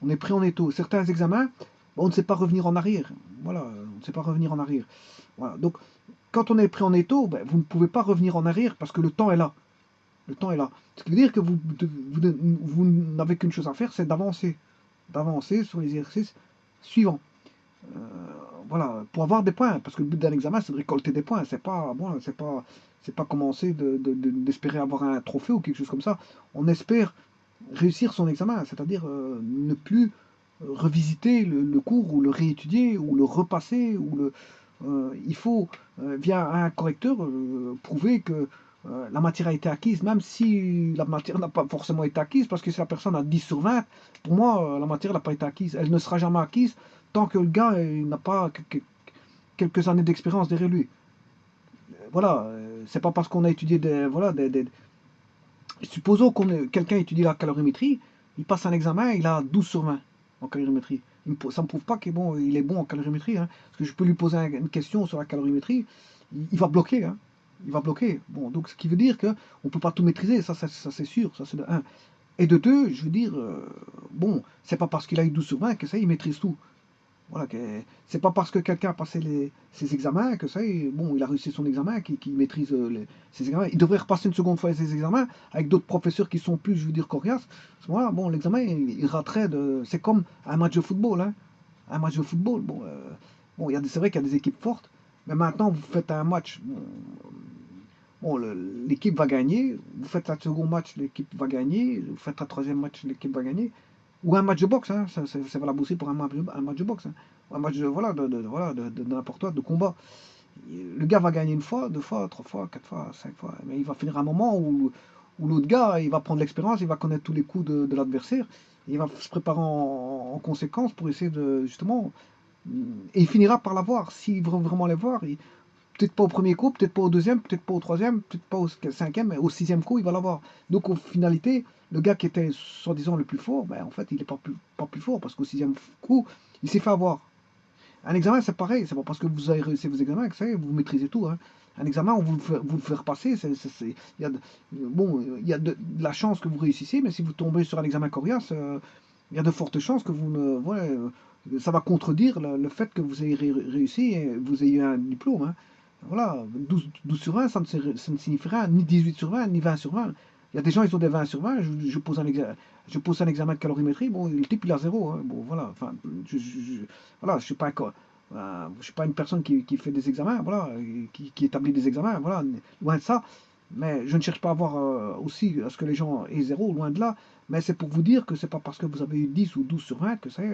On est pris en étau. Certains examens, bon, on ne sait pas revenir en arrière. Voilà, on ne sait pas revenir en arrière. Voilà. Donc, quand on est pris en étau, ben, vous ne pouvez pas revenir en arrière parce que le temps est là. Le temps est là. Ce qui veut dire que vous n'avez qu'une chose à faire, c'est d'avancer. D'avancer sur les exercices suivants. Euh, voilà, pour avoir des points. Parce que le but d'un examen, c'est de récolter des points. C'est pas, bon, c'est pas commencer d'espérer avoir un trophée ou quelque chose comme ça. On espère réussir son examen, c'est-à-dire ne plus revisiter le cours ou le réétudier ou le repasser il faut via un correcteur prouver que la matière a été acquise, même si la matière n'a pas forcément été acquise, parce que si la personne a 10 sur 20, pour moi la matière n'a pas été acquise, elle ne sera jamais acquise tant que le gars n'a pas quelques années d'expérience derrière lui. Voilà, c'est pas parce qu'on a étudié voilà, supposons que quelqu'un étudie la calorimétrie, il passe un examen, il a 12 sur 20 en calorimétrie. Ça ne me prouve pas qu'il est bon, il est bon en calorimétrie, hein. Parce que je peux lui poser une question sur la calorimétrie, il va bloquer, hein. Il va bloquer. Bon, donc ce qui veut dire qu'on ne peut pas tout maîtriser, ça c'est sûr, ça c'est de un. Et de deux, je veux dire, bon, c'est pas parce qu'il a eu 12 sur 20 que ça, il maîtrise tout. Voilà, c'est pas parce que quelqu'un a passé ses examens que ça y est, bon, il a réussi son examen, qu'il maîtrise ses examens. Il devrait repasser une seconde fois ses examens avec d'autres professeurs qui sont plus, je veux dire, coriaces. À ce moment-là, bon, l'examen, il raterait de. C'est comme un match de football, hein. Un match de football, bon, bon c'est vrai qu'il y a des équipes fortes, mais maintenant, vous faites un match, bon, l'équipe va gagner, vous faites un second match, l'équipe va gagner, vous faites un troisième match, l'équipe va gagner. Ou un match de boxe, hein, ça valable aussi pour un match de boxe, hein. Ou un match voilà, voilà, de n'importe quoi, de combat. Le gars va gagner une fois, deux fois, trois fois, quatre fois, cinq fois. Mais il va finir un moment où l'autre gars, il va prendre l'expérience, il va connaître tous les coups de l'adversaire. Il va se préparer en conséquence pour essayer de, justement, et il finira par l'avoir. S'il veut vraiment l'avoir, peut-être pas au premier coup, peut-être pas au deuxième, peut-être pas au troisième, peut-être pas au cinquième, mais au sixième coup, il va l'avoir. Donc, en finalité, le gars qui était soi-disant le plus fort, ben, en fait, il n'est pas plus fort parce qu'au sixième coup, il s'est fait avoir. Un examen, c'est pareil, c'est pas parce que vous avez réussi vos examens que ça y est, vous maîtrisez tout, hein. Un examen, on vous le fait repasser, bon, il y a de la chance que vous réussissiez, mais si vous tombez sur un examen coriace, il y a de fortes chances que vous ne. Ouais, ça va contredire le fait que vous ayez réussi et vous ayez un diplôme, hein. Voilà, 12 sur 20, ça ne signifie rien, ni 18 sur 20, ni 20 sur 20. Il y a des gens, ils ont des 20 sur 20, je pose un examen de calorimétrie, bon, le type, il a zéro, hein. Bon, voilà, enfin, voilà, je suis pas, je suis pas une personne qui fait des examens, voilà, qui établit des examens, voilà, loin de ça. Mais je ne cherche pas à avoir aussi à ce que les gens aient zéro, loin de là. Mais c'est pour vous dire que c'est pas parce que vous avez eu 10 ou 12 sur 20 que c'est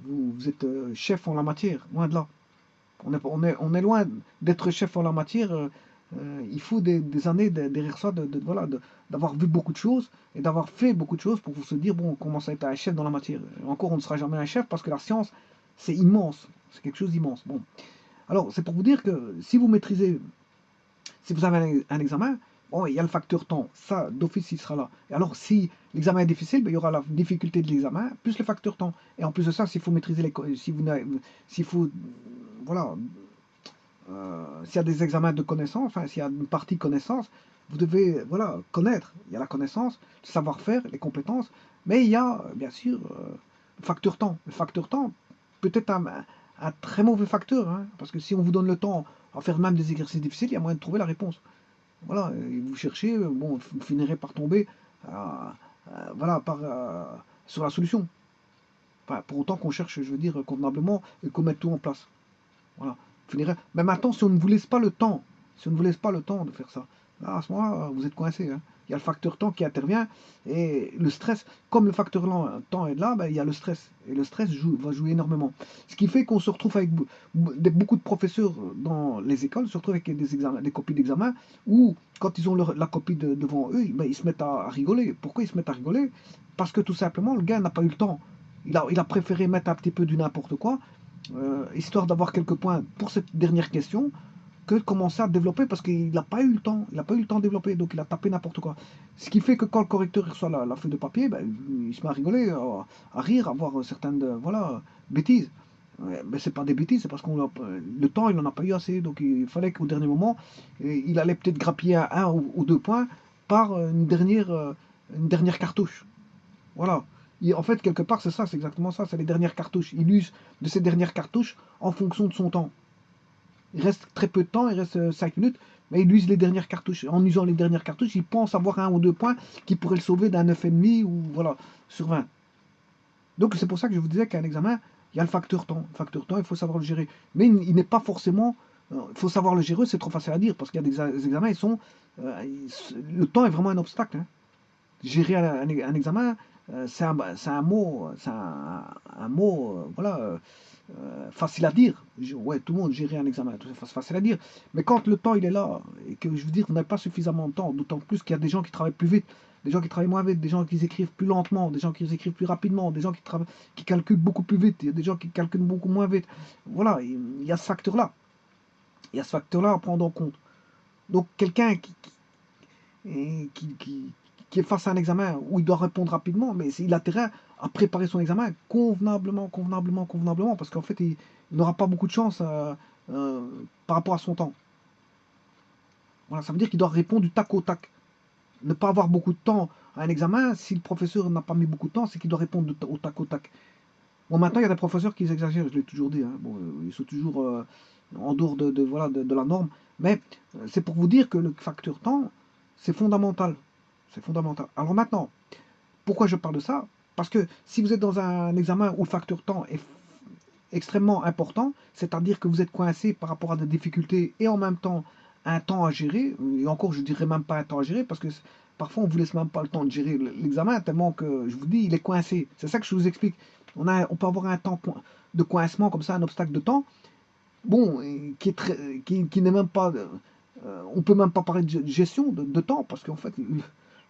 vous êtes chef en la matière, loin de là. On est loin d'être chef en la matière. Il faut des années derrière soi, voilà, d'avoir vu beaucoup de choses et d'avoir fait beaucoup de choses pour vous se dire, bon, on commence à être un chef dans la matière. Et encore, on ne sera jamais un chef parce que la science, c'est immense. C'est quelque chose d'immense. Bon. Alors, c'est pour vous dire que si vous maîtrisez, si vous avez un examen, bon, il y a le facteur temps. Ça, d'office, il sera là. Et alors, si l'examen est difficile, ben, il y aura la difficulté de l'examen, plus le facteur temps. Et en plus de ça, s'il faut maîtriser s'il faut, voilà, s'il y a des examens de connaissances, enfin, s'il y a une partie connaissance, vous devez, voilà, connaître. Il y a la connaissance, le savoir-faire, les compétences, mais il y a, bien sûr, le facteur temps. Le facteur temps peut être un très mauvais facteur, hein, parce que si on vous donne le temps à faire même des exercices difficiles, il y a moyen de trouver la réponse. Voilà, et vous cherchez, bon, vous finirez par tomber, voilà, sur la solution. Enfin, pour autant qu'on cherche, je veux dire, convenablement et qu'on mette tout en place. Voilà. Finirait. Mais maintenant, si on ne vous laisse pas le temps, si on ne vous laisse pas le temps de faire ça, là, à ce moment-là, vous êtes coincé, hein. Il y a le facteur temps qui intervient et le stress, comme le facteur temps est là, ben, il y a le stress. Et le stress va jouer énormément. Ce qui fait qu'on se retrouve avec beaucoup de professeurs dans les écoles, se retrouvent avec des examens, des copies d'examen, où quand ils ont la copie devant eux, ben, ils se mettent à rigoler. Pourquoi ils se mettent à rigoler? Parce que tout simplement, le gars n'a pas eu le temps. Il a préféré mettre un petit peu du n'importe quoi histoire d'avoir quelques points pour cette dernière question, que de commencer à développer parce qu'il n'a pas eu le temps. Il n'a pas eu le temps de développer, donc il a tapé n'importe quoi. Ce qui fait que quand le correcteur reçoit la feuille de papier, ben, il se met à rigoler, à rire, à voir certaines voilà, bêtises. Mais c'est pas des bêtises, c'est parce qu'on le temps il n'en a pas eu assez, donc il fallait qu'au dernier moment, il allait peut-être grappiller un ou deux points par une dernière cartouche. Voilà. En fait, quelque part, c'est ça, c'est exactement ça, c'est les dernières cartouches. Il use de ces dernières cartouches en fonction de son temps. Il reste très peu de temps, il reste 5 minutes, mais il use les dernières cartouches. En usant les dernières cartouches, il pense avoir un ou deux points qui pourraient le sauver d'un 9,5 ou voilà, sur 20. Donc c'est pour ça que je vous disais qu'un examen, il y a le facteur temps. Le facteur temps, il faut savoir le gérer. Mais il n'est pas forcément. Il faut savoir le gérer, c'est trop facile à dire, parce qu'il y a des examens, le temps est vraiment un obstacle, hein. Gérer un examen, c'est un mot, voilà, facile à dire. Ouais, tout le monde gérer un examen, c'est facile à dire. Mais quand le temps il est là et que je veux dire, vous n'avez pas suffisamment de temps, d'autant plus qu'il y a des gens qui travaillent plus vite, des gens qui travaillent moins vite, des gens qui écrivent plus lentement, des gens qui écrivent plus rapidement, des gens qui calculent beaucoup plus vite, il y a des gens qui calculent beaucoup moins vite. Voilà, il y a ce facteur-là. Il y a ce facteur-là à prendre en compte. Donc quelqu'un qui est face à un examen où il doit répondre rapidement, mais il a intérêt à préparer son examen convenablement, parce qu'en fait, il n'aura pas beaucoup de chance euh, par rapport à son temps. Voilà, ça veut dire qu'il doit répondre du tac au tac. Ne pas avoir beaucoup de temps à un examen, si le professeur n'a pas mis beaucoup de temps, c'est qu'il doit répondre au tac au tac. Bon, maintenant, il y a des professeurs qui exagèrent, je l'ai toujours dit, hein. Bon, ils sont toujours en dehors voilà, de la norme, mais c'est pour vous dire que le facteur temps, c'est fondamental. C'est fondamental. Alors maintenant, pourquoi je parle de ça? Parce que si vous êtes dans un examen où le facteur temps est extrêmement important, c'est-à-dire que vous êtes coincé par rapport à des difficultés et en même temps un temps à gérer, et encore je dirais même pas un temps à gérer, parce que parfois on vous laisse même pas le temps de gérer l'examen, tellement que je vous dis, il est coincé. C'est ça que je vous explique. On peut avoir un temps de coincement comme ça, un obstacle de temps, bon, qui n'est même pas. On peut même pas parler de gestion de temps, parce qu'en fait,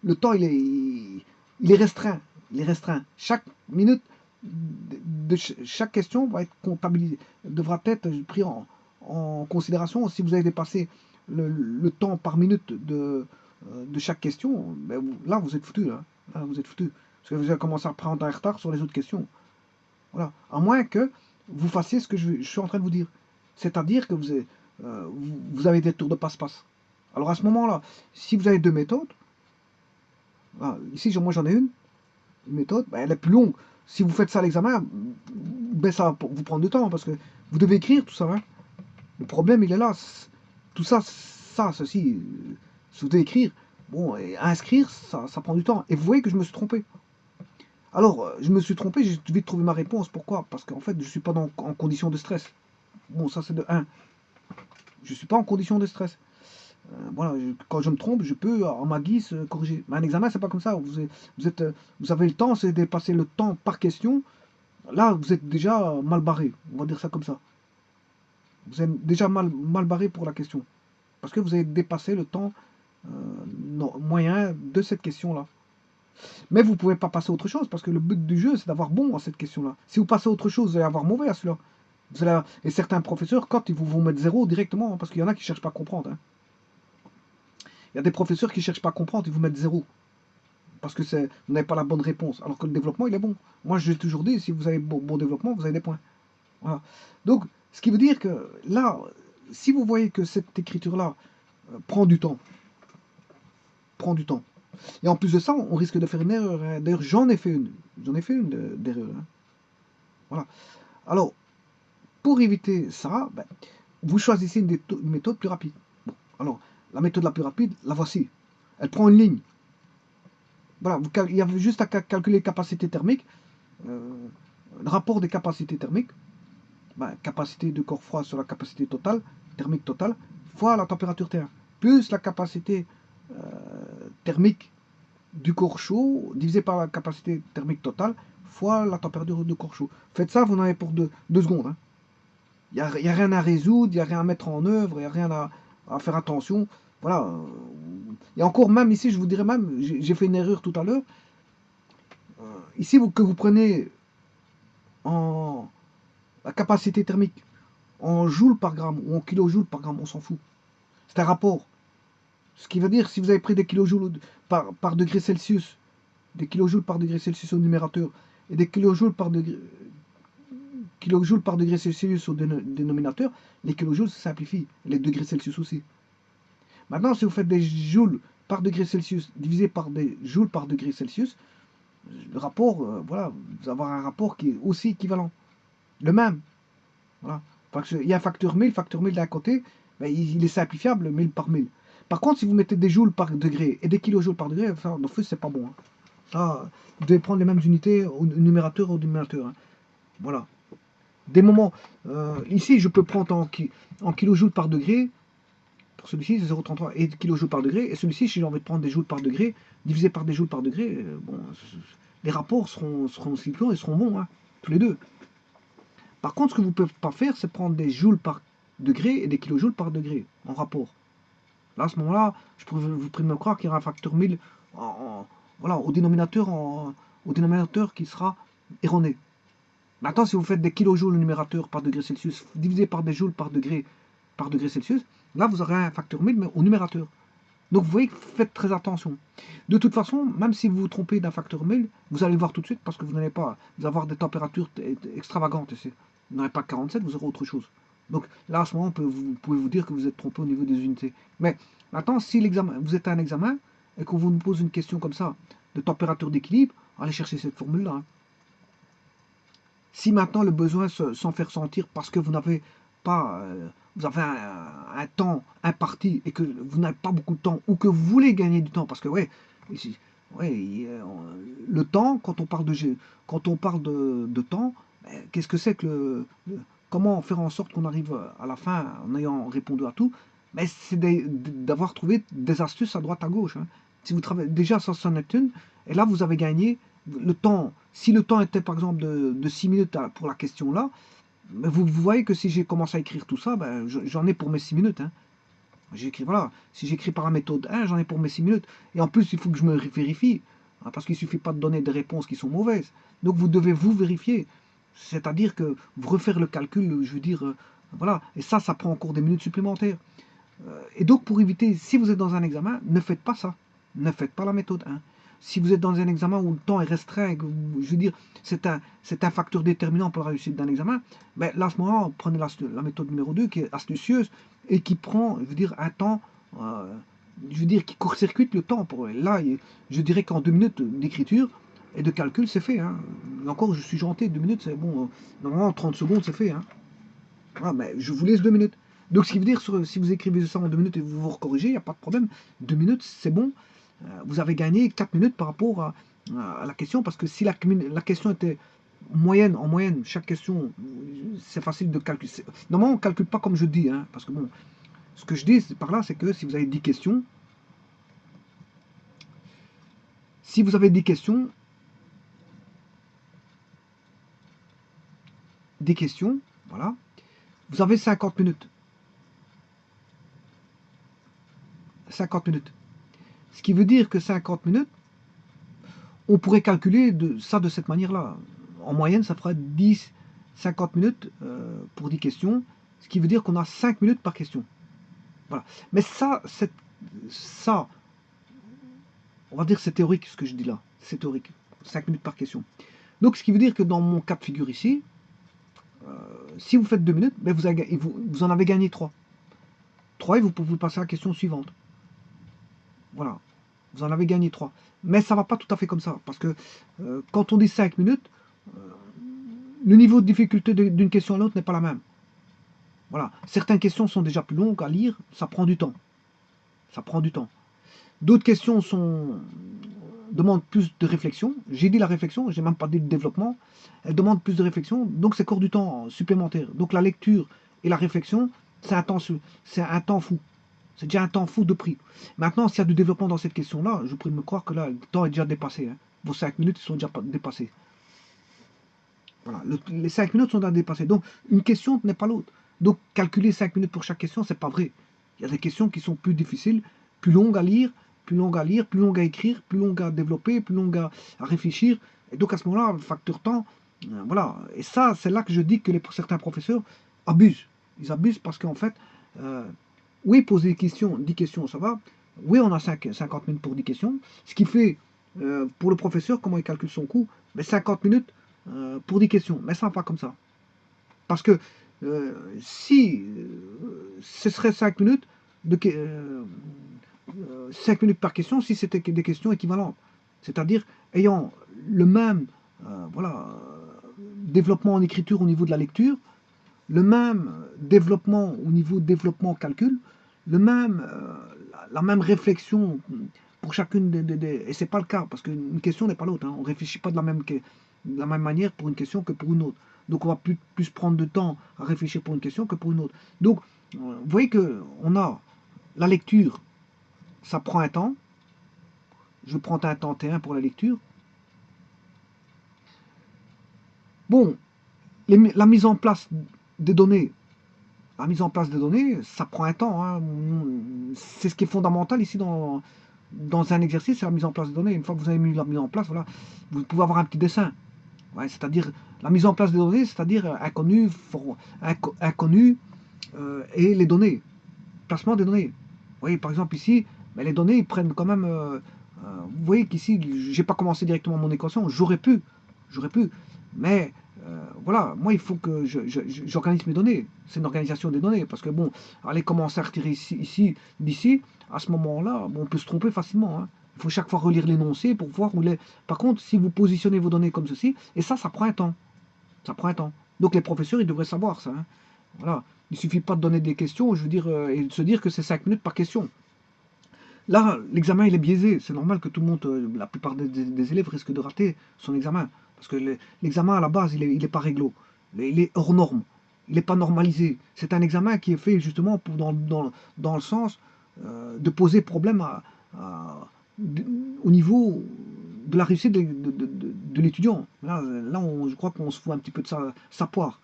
le temps, il est restreint. Il est restreint. Chaque minute de chaque question va être comptabilisée, devra être pris en considération. Si vous avez dépassé le temps par minute de chaque question, ben là, vous êtes foutu. Là, vous êtes foutu. Parce que vous allez commencer à prendre un retard sur les autres questions. Voilà. À moins que vous fassiez ce que je suis en train de vous dire. C'est-à-dire que vous avez des tours de passe-passe. Alors à ce moment-là, si vous avez deux méthodes, voilà, ici moi j'en ai une méthode, ben, elle est plus longue. Si vous faites ça à l'examen, ben, ça va vous prendre du temps parce que vous devez écrire tout ça, hein. Le problème il est là. Tout ça, ceci, si vous devez écrire, bon, et inscrire, ça prend du temps. Et vous voyez que je me suis trompé. Alors, je me suis trompé, j'ai vite trouvé ma réponse. Pourquoi? Parce qu'en fait, je ne suis pas en condition de stress. Bon, ça c'est de 1. Je ne suis pas en condition de stress. Voilà, quand je me trompe, je peux, en ma guise, corriger. Mais un examen, c'est pas comme ça. Vous avez le temps, c'est dépasser le temps par question. Là, vous êtes déjà mal barré. On va dire ça comme ça. Vous êtes déjà mal barré pour la question. Parce que vous avez dépassé le temps moyen de cette question-là. Mais vous ne pouvez pas passer à autre chose, parce que le but du jeu, c'est d'avoir bon à cette question-là. Si vous passez à autre chose, vous allez avoir mauvais à celui-là. Et certains professeurs, quand ils vont mettre 0 directement, hein, parce qu'il y en a qui ne cherchent pas à comprendre, hein. Il y a des professeurs qui ne cherchent pas à comprendre, ils vous mettent 0. Parce que vous n'avez pas la bonne réponse. Alors que le développement, il est bon. Moi, j'ai toujours dit, si vous avez bon développement, vous avez des points. Voilà. Donc, ce qui veut dire que là, si vous voyez que cette écriture-là prend du temps, et en plus de ça, on risque de faire une erreur, hein. D'ailleurs, j'en ai fait une d'erreur, hein. Voilà. Alors, pour éviter ça, ben, vous choisissez une méthode plus rapide. Bon, alors, la méthode la plus rapide, la voici. Elle prend une ligne. Voilà, il y a juste à calculer les capacités thermiques, le rapport des capacités thermiques, ben, capacité de corps froid sur la capacité totale, thermique totale, fois la température T1, plus la capacité thermique du corps chaud, divisé par la capacité thermique totale, fois la température du corps chaud. Faites ça, vous en avez pour 2 secondes. Hein. Il n'y a rien à résoudre, il n'y a rien à mettre en œuvre, il n'y a rien à faire attention. Voilà. Et encore, même ici, je vous dirais même, j'ai fait une erreur tout à l'heure. Ici, que vous prenez en la capacité thermique en joules par gramme ou en kilojoules par gramme, on s'en fout. C'est un rapport. Ce qui veut dire, si vous avez pris des kilojoules par degré Celsius, des kilojoules par degré Celsius au numérateur, et des kilojoules par degré Celsius au dénominateur, les kilojoules se simplifient, les degrés Celsius aussi. Maintenant, si vous faites des joules par degré Celsius divisé par des joules par degré Celsius, le rapport, voilà, vous allez avoir un rapport qui est aussi équivalent. Le même. Voilà. Il y a un facteur 1000 d'un côté, ben, il est simplifiable 1000 par 1000. Par contre, si vous mettez des joules par degré et des kilojoules par degré, ça, dans c'est pas bon. Hein. Ça, vous devez prendre les mêmes unités au numérateur ou au dénominateur. Hein. Voilà. Des moments, ici, je peux prendre en kilojoules par degré. Pour celui-ci, c'est 0,33 et kilojoules par degré. Et celui-ci, si j'ai envie de prendre des joules par degré, divisé par des joules par degré, bon, les rapports seront cyclons et seront bons, hein, tous les deux. Par contre, ce que vous ne pouvez pas faire, c'est prendre des joules par degré et des kilojoules par degré en rapport. Là, à ce moment-là, je pourrais vous prier de me croire qu'il y aura un facteur 1000 voilà, au dénominateur qui sera erroné. Maintenant, si vous faites des kilojoules au numérateur par degré Celsius divisé par des joules par degré Celsius, là, vous aurez un facteur 1000 mais au numérateur. Donc, vous voyez, faites très attention. De toute façon, même si vous vous trompez d'un facteur 1000, vous allez le voir tout de suite parce que vous n'allez pas avoir des températures extravagantes ici. Vous n'aurez pas 47, vous aurez autre chose. Donc là, à ce moment, vous pouvez vous dire que vous êtes trompé au niveau des unités. Mais maintenant, si vous êtes à un examen et qu'on vous pose une question comme ça, de température d'équilibre, allez chercher cette formule-là. Hein. Si maintenant le besoin s'en fait ressentir parce que vous n'avez pas, vous avez un temps imparti et que vous n'avez pas beaucoup de temps ou que vous voulez gagner du temps, parce que le temps, quand on parle de temps, qu'est-ce que c'est que comment faire en sorte qu'on arrive à la fin en ayant répondu à tout? Mais c'est d'avoir trouvé des astuces à droite à gauche. Hein. Si vous travaillez déjà ça en est une, et là vous avez gagné le temps. Si le temps était par exemple de 6 minutes pour la question là, vous voyez que si j'ai commencé à écrire tout ça, ben, j'en ai pour mes 6 minutes. Hein. Voilà, si j'écris par la méthode 1, j'en ai pour mes 6 minutes. Et en plus, il faut que je me vérifie. Hein, parce qu'il ne suffit pas de donner des réponses qui sont mauvaises. Donc vous devez vous vérifier. C'est-à-dire que vous refaire le calcul, je veux dire, voilà. Et ça prend encore des minutes supplémentaires. Et donc pour éviter, si vous êtes dans un examen, ne faites pas ça. Ne faites pas la méthode 1. Si vous êtes dans un examen où le temps est restreint, je veux dire, c'est un facteur déterminant pour la réussite d'un examen, ben là, à ce moment-là, prenez la méthode numéro 2 qui est astucieuse et qui prend, je veux dire, un temps, je veux dire, qui court-circuite le temps. Là, je dirais qu'en 2 minutes d'écriture et de calcul, c'est fait. Hein. Et encore, je suis gentil, 2 minutes, c'est bon. Normalement, en 30 secondes, c'est fait. Hein. Voilà, mais je vous laisse 2 minutes. Donc, ce qui veut dire, si vous écrivez ça en 2 minutes et vous vous recorrigez, il n'y a pas de problème. 2 minutes, c'est bon. Vous avez gagné 4 minutes par rapport à la question, parce que si la question était en moyenne, chaque question, c'est facile de calculer. Normalement, on ne calcule pas comme je dis, hein, parce que bon, ce que je dis par là, c'est que si vous avez 10 questions, voilà, vous avez 50 minutes. 50 minutes. Ce qui veut dire que 50 minutes, on pourrait calculer ça de cette manière-là. En moyenne, ça fera 50 minutes pour 10 questions, ce qui veut dire qu'on a 5 minutes par question. Voilà. Mais ça, on va dire c'est théorique ce que je dis là. C'est théorique. 5 minutes par question. Donc ce qui veut dire que dans mon cas de figure ici, si vous faites 2 minutes, ben vous en avez gagné 3. 3 et vous pouvez passer à la question suivante. Voilà, vous en avez gagné 3. Mais ça ne va pas tout à fait comme ça, parce que quand on dit 5 minutes, le niveau de difficulté d'une question à l'autre n'est pas la même. Voilà, certaines questions sont déjà plus longues à lire, ça prend du temps. Ça prend du temps. D'autres questions demandent plus de réflexion. J'ai dit la réflexion, j'ai même pas dit le développement. Elles demandent plus de réflexion, donc c'est encore du temps supplémentaire. Donc la lecture et la réflexion, c'est un temps fou. C'est déjà un temps fou de prix. Maintenant, s'il y a du développement dans cette question-là, je vous prie de me croire que là, le temps est déjà dépassé. Hein. Vos 5 minutes sont déjà dépassées. Voilà, les 5 minutes sont déjà dépassées. Donc, une question n'est pas l'autre. Donc, calculer 5 minutes pour chaque question, c'est pas vrai. Il y a des questions qui sont plus difficiles, plus longues à lire, plus longues à écrire, plus longues à développer, plus longues à réfléchir. Et donc, à ce moment-là, le facteur temps, voilà. Et ça, c'est là que je dis que certains professeurs abusent. Ils abusent parce qu'en fait, oui, poser des questions, 10 questions, ça va. Oui, on a 50 minutes pour 10 questions. Ce qui fait, pour le professeur, comment il calcule son coût, mais 50 minutes pour 10 questions. Mais ça va pas comme ça. Parce que si ce serait 5 minutes, 5 minutes par question, si c'était des questions équivalentes. C'est-à-dire ayant le même voilà, développement en écriture au niveau de la lecture, le même développement au niveau de développement calcul, la même réflexion pour chacune et c'est pas le cas parce qu'une question n'est pas l'autre. Hein. On réfléchit pas de la même manière pour une question que pour une autre. Donc on va plus prendre de temps à réfléchir pour une question que pour une autre. Donc vous voyez que on a la lecture, ça prend un temps. Je prends un temps T1 pour la lecture. Bon, la mise en place des données. La mise en place des données, ça prend un temps. Hein. C'est ce qui est fondamental ici dans un exercice, c'est la mise en place des données. Une fois que vous avez mis la mise en place, voilà, vous pouvez avoir un petit dessin. Ouais, c'est-à-dire la mise en place des données, c'est-à-dire inconnu et les données, placement des données. Vous voyez, par exemple ici, ben, les données ils prennent quand même. Vous voyez qu'ici, j'ai pas commencé directement mon équation. J'aurais pu, mais voilà, moi il faut que j'organise mes données. C'est une organisation des données parce que bon, aller commencer à retirer d'ici, à ce moment-là, bon, on peut se tromper facilement. Hein. Il faut chaque fois relire l'énoncé pour voir où les. Par contre, si vous positionnez vos données comme ceci, et ça prend un temps. Ça prend un temps. Donc les professeurs, ils devraient savoir ça. Hein. Voilà. Il suffit pas de donner des questions, je veux dire, et de se dire que c'est 5 minutes par question. Là, l'examen, il est biaisé. C'est normal que tout le monde, la plupart des élèves risquent de rater son examen. Parce que l'examen, à la base, il est pas réglo. Il est hors norme. Il n'est pas normalisé. C'est un examen qui est fait justement dans le sens de poser problème au niveau de la réussite de l'étudiant. Là, je crois qu'on se fout un petit peu de sa poire.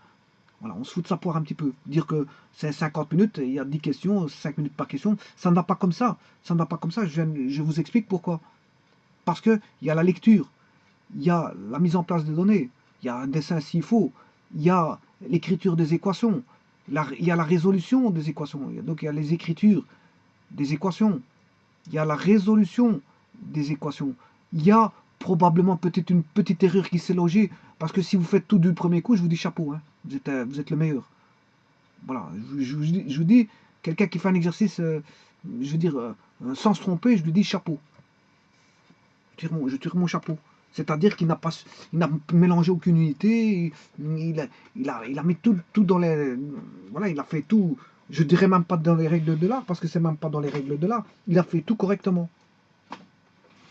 Voilà, on se fout de sa poire un petit peu. Dire que c'est 50 minutes, il y a 10 questions, 5 minutes par question, ça ne va pas comme ça. Ça ne va pas comme ça, je vous explique pourquoi. Parce qu'il y a la lecture, il y a la mise en place des données, il y a un dessin s'il faut, il y a l'écriture des équations, il y a la résolution des équations, donc il y a les écritures des équations, il y a la résolution des équations, il y a probablement peut-être une petite erreur qui s'est logée, parce que si vous faites tout du premier coup, je vous dis chapeau, hein, vous êtes le meilleur. Voilà, je vous dis, quelqu'un qui fait un exercice, je veux dire, sans se tromper, je lui dis chapeau. Je tire mon chapeau. C'est-à-dire qu'il n'a mélangé aucune unité, il a mis tout dans les. Voilà, il a fait tout. Je dirais même pas dans les règles de l'art, parce que c'est même pas dans les règles de l'art. Il a fait tout correctement.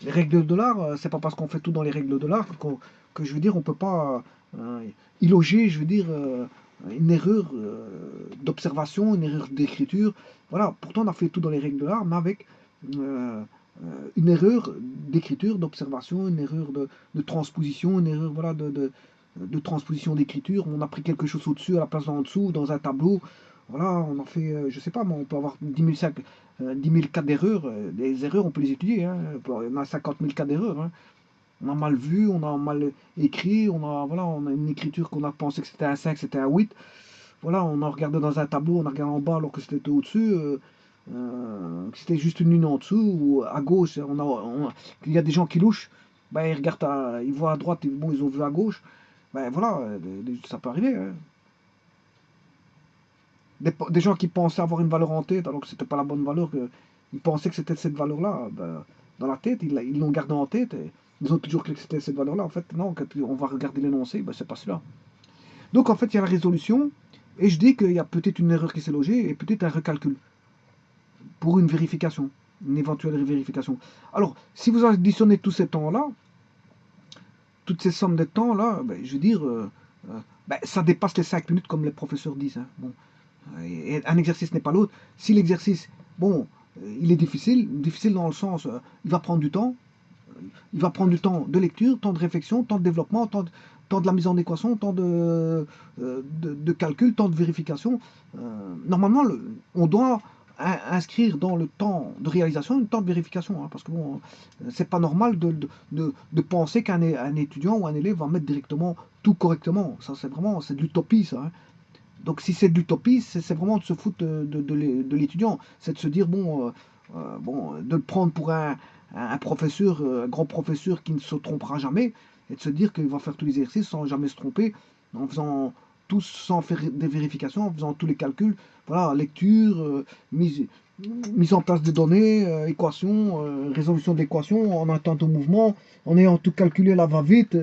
Les règles de l'art, c'est pas parce qu'on fait tout dans les règles de l'art que je veux dire, on peut pas y loger, je veux dire, une erreur d'observation, une erreur d'écriture. Voilà, pourtant on a fait tout dans les règles de l'art, mais avec euh, une erreur d'écriture, d'observation, une erreur de transposition, une erreur voilà, de transposition d'écriture. On a pris quelque chose au-dessus à la place d'en dessous, dans un tableau. Voilà, on en fait, je sais pas, mais on peut avoir 10 000 cas d'erreurs. Les erreurs, on peut les étudier. Hein. On a 50 000 cas d'erreurs. Hein. On a mal vu, on a mal écrit, on a une écriture qu'on a pensé que c'était un 5, c'était un 8. Voilà, on a regardé dans un tableau, on a regardé en bas alors que c'était au-dessus. Que c'était juste une ligne en dessous, ou à gauche, il y a des gens qui louchent, ben, ils regardent, ils voient à droite, bon, ils ont vu à gauche, ben voilà, ça peut arriver. Hein. des gens qui pensaient avoir une valeur en tête, alors que c'était pas la bonne valeur, ils pensaient que c'était cette valeur-là, ben, dans la tête, ils l'ont gardé en tête, et ils ont toujours cru que c'était cette valeur-là. En fait, non, quand on va regarder l'énoncé, ben, c'est pas celui-là. Donc, en fait, il y a la résolution, et je dis qu'il y a peut-être une erreur qui s'est logée, et peut-être un recalcul, pour une vérification, une éventuelle vérification. Alors, si vous additionnez tous ces temps-là, toutes ces sommes de temps-là, ben, je veux dire, ben, ça dépasse les 5 minutes, comme les professeurs disent. Hein. Bon. Et un exercice n'est pas l'autre. Si l'exercice, bon, il est difficile dans le sens, il va prendre du temps, il va prendre du temps de lecture, temps de réflexion, temps de développement, temps de la mise en équation, temps de calcul, temps de vérification. Normalement, on doit inscrire dans le temps de réalisation un temps de vérification, hein, parce que bon, c'est pas normal de penser qu'un étudiant ou un élève va mettre directement tout correctement. Ça, c'est de l'utopie, ça. Hein. Donc si c'est de l'utopie, c'est vraiment de se foutre de l'étudiant. C'est de se dire, bon, de le prendre pour un professeur, un grand professeur qui ne se trompera jamais, et de se dire qu'il va faire tous les exercices sans jamais se tromper, en faisant tous sans faire des vérifications, en faisant tous les calculs, voilà, lecture, mise en place des données, équations, résolution d'équations, en un temps de mouvement, en ayant tout calculé à la va-vite,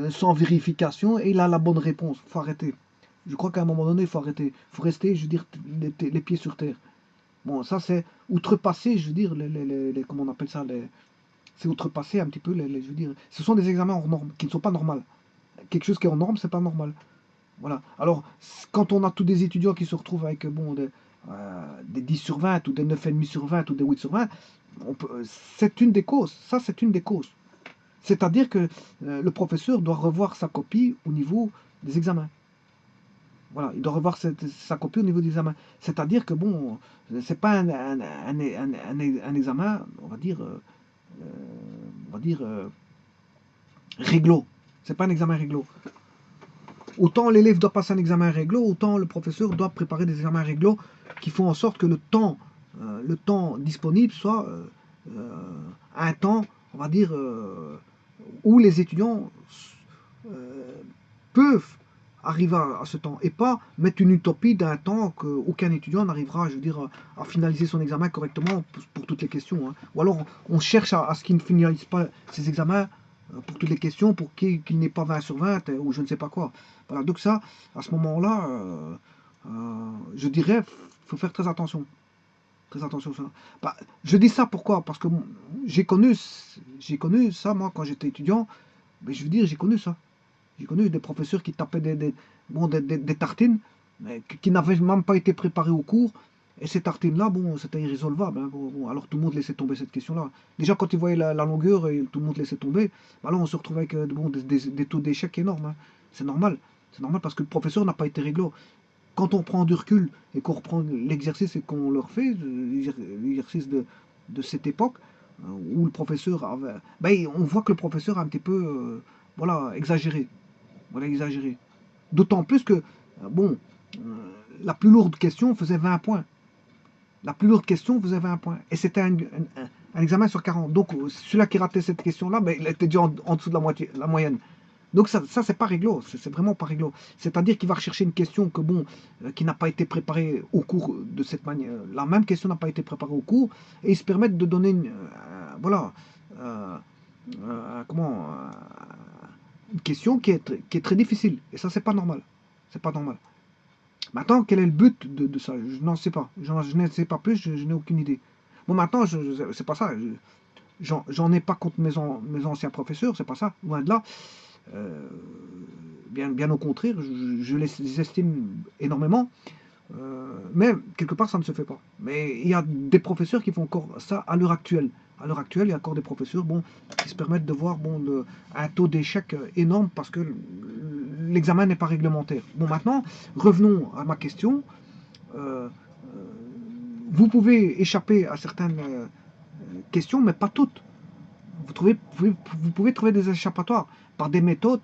sans vérification, et il a la bonne réponse. Il faut arrêter. Je crois qu'à un moment donné, il faut arrêter. Il faut rester, je veux dire, les pieds sur terre. Bon, ça c'est outrepasser, je veux dire, comment on appelle ça, c'est outrepasser un petit peu, je veux dire, ce sont des examens hors normes, qui ne sont pas normaux. Quelque chose qui est hors norme, c'est pas normal. Voilà. Alors, quand on a tous des étudiants qui se retrouvent avec bon, des 10 sur 20 ou des 9,5 sur 20 ou des 8 sur 20, c'est une des causes. Ça, c'est une des causes. C'est-à-dire que le professeur doit revoir sa copie au niveau des examens. Voilà, il doit revoir sa copie au niveau des examens. C'est-à-dire que bon, c'est pas un examen, on va dire réglo. C'est pas un examen réglo. Autant l'élève doit passer un examen réglo, autant le professeur doit préparer des examens réglo qui font en sorte que le temps disponible soit un temps, on va dire, où les étudiants peuvent arriver à ce temps et pas mettre une utopie d'un temps qu'aucun étudiant n'arrivera, je veux dire, à finaliser son examen correctement pour toutes les questions. Hein. Ou alors on cherche à ce qu'il ne finalise pas ses examens pour toutes les questions, pour qu'il n'ait pas 20 sur 20 ou je ne sais pas quoi. Voilà, donc ça, à ce moment-là, je dirais, il faut faire très attention. Très attention à ça. Bah, je dis ça pourquoi? Parce que j'ai connu ça, moi, quand j'étais étudiant. Mais je veux dire, j'ai connu ça. J'ai connu des professeurs qui tapaient des tartines, mais qui n'avaient même pas été préparés au cours. Et ces tartines-là, bon, c'était irrésolvable. Hein. Bon, alors tout le monde laissait tomber cette question-là. Déjà, quand ils voyaient la longueur, et tout le monde laissait tomber. Bah là, on se retrouvait avec bon, des taux d'échec énormes. Hein. C'est normal. C'est normal parce que le professeur n'a pas été réglo. Quand on prend du recul et qu'on reprend l'exercice et qu'on le refait, l'exercice de cette époque, où le professeur avait, ben, on voit que le professeur a un petit peu voilà, exagéré. Voilà, exagéré. D'autant plus que, bon, la plus lourde question faisait 20 points. La plus lourde question faisait 20 points. Et c'était un examen sur 40. Donc, celui-là qui ratait cette question-là, ben, il était déjà en dessous de la moyenne. Donc ça c'est pas réglo, c'est vraiment pas réglo. C'est-à-dire qu'il va rechercher une question que bon, qui n'a pas été préparée au cours de cette manière. La même question n'a pas été préparée au cours, et ils se permettent de donner voilà, comment, une question qui est très difficile. Et ça c'est pas normal. C'est pas normal. Maintenant, quel est le but de ça? Je n'en sais pas. Je ne sais pas plus, je n'ai aucune idée. Bon, maintenant, c'est pas ça. J'en ai pas contre mes anciens professeurs, c'est pas ça, loin de là. Euh, bien au contraire, je les estime énormément, mais quelque part ça ne se fait pas. Mais il y a des professeurs qui font encore ça à l'heure actuelle. À l'heure actuelle, il y a encore des professeurs bon, qui se permettent de voir bon, un taux d'échec énorme parce que l'examen n'est pas réglementaire. Bon, maintenant, revenons à ma question. Euh, vous pouvez échapper à certaines questions, mais pas toutes. Vous pouvez trouver des échappatoires par des méthodes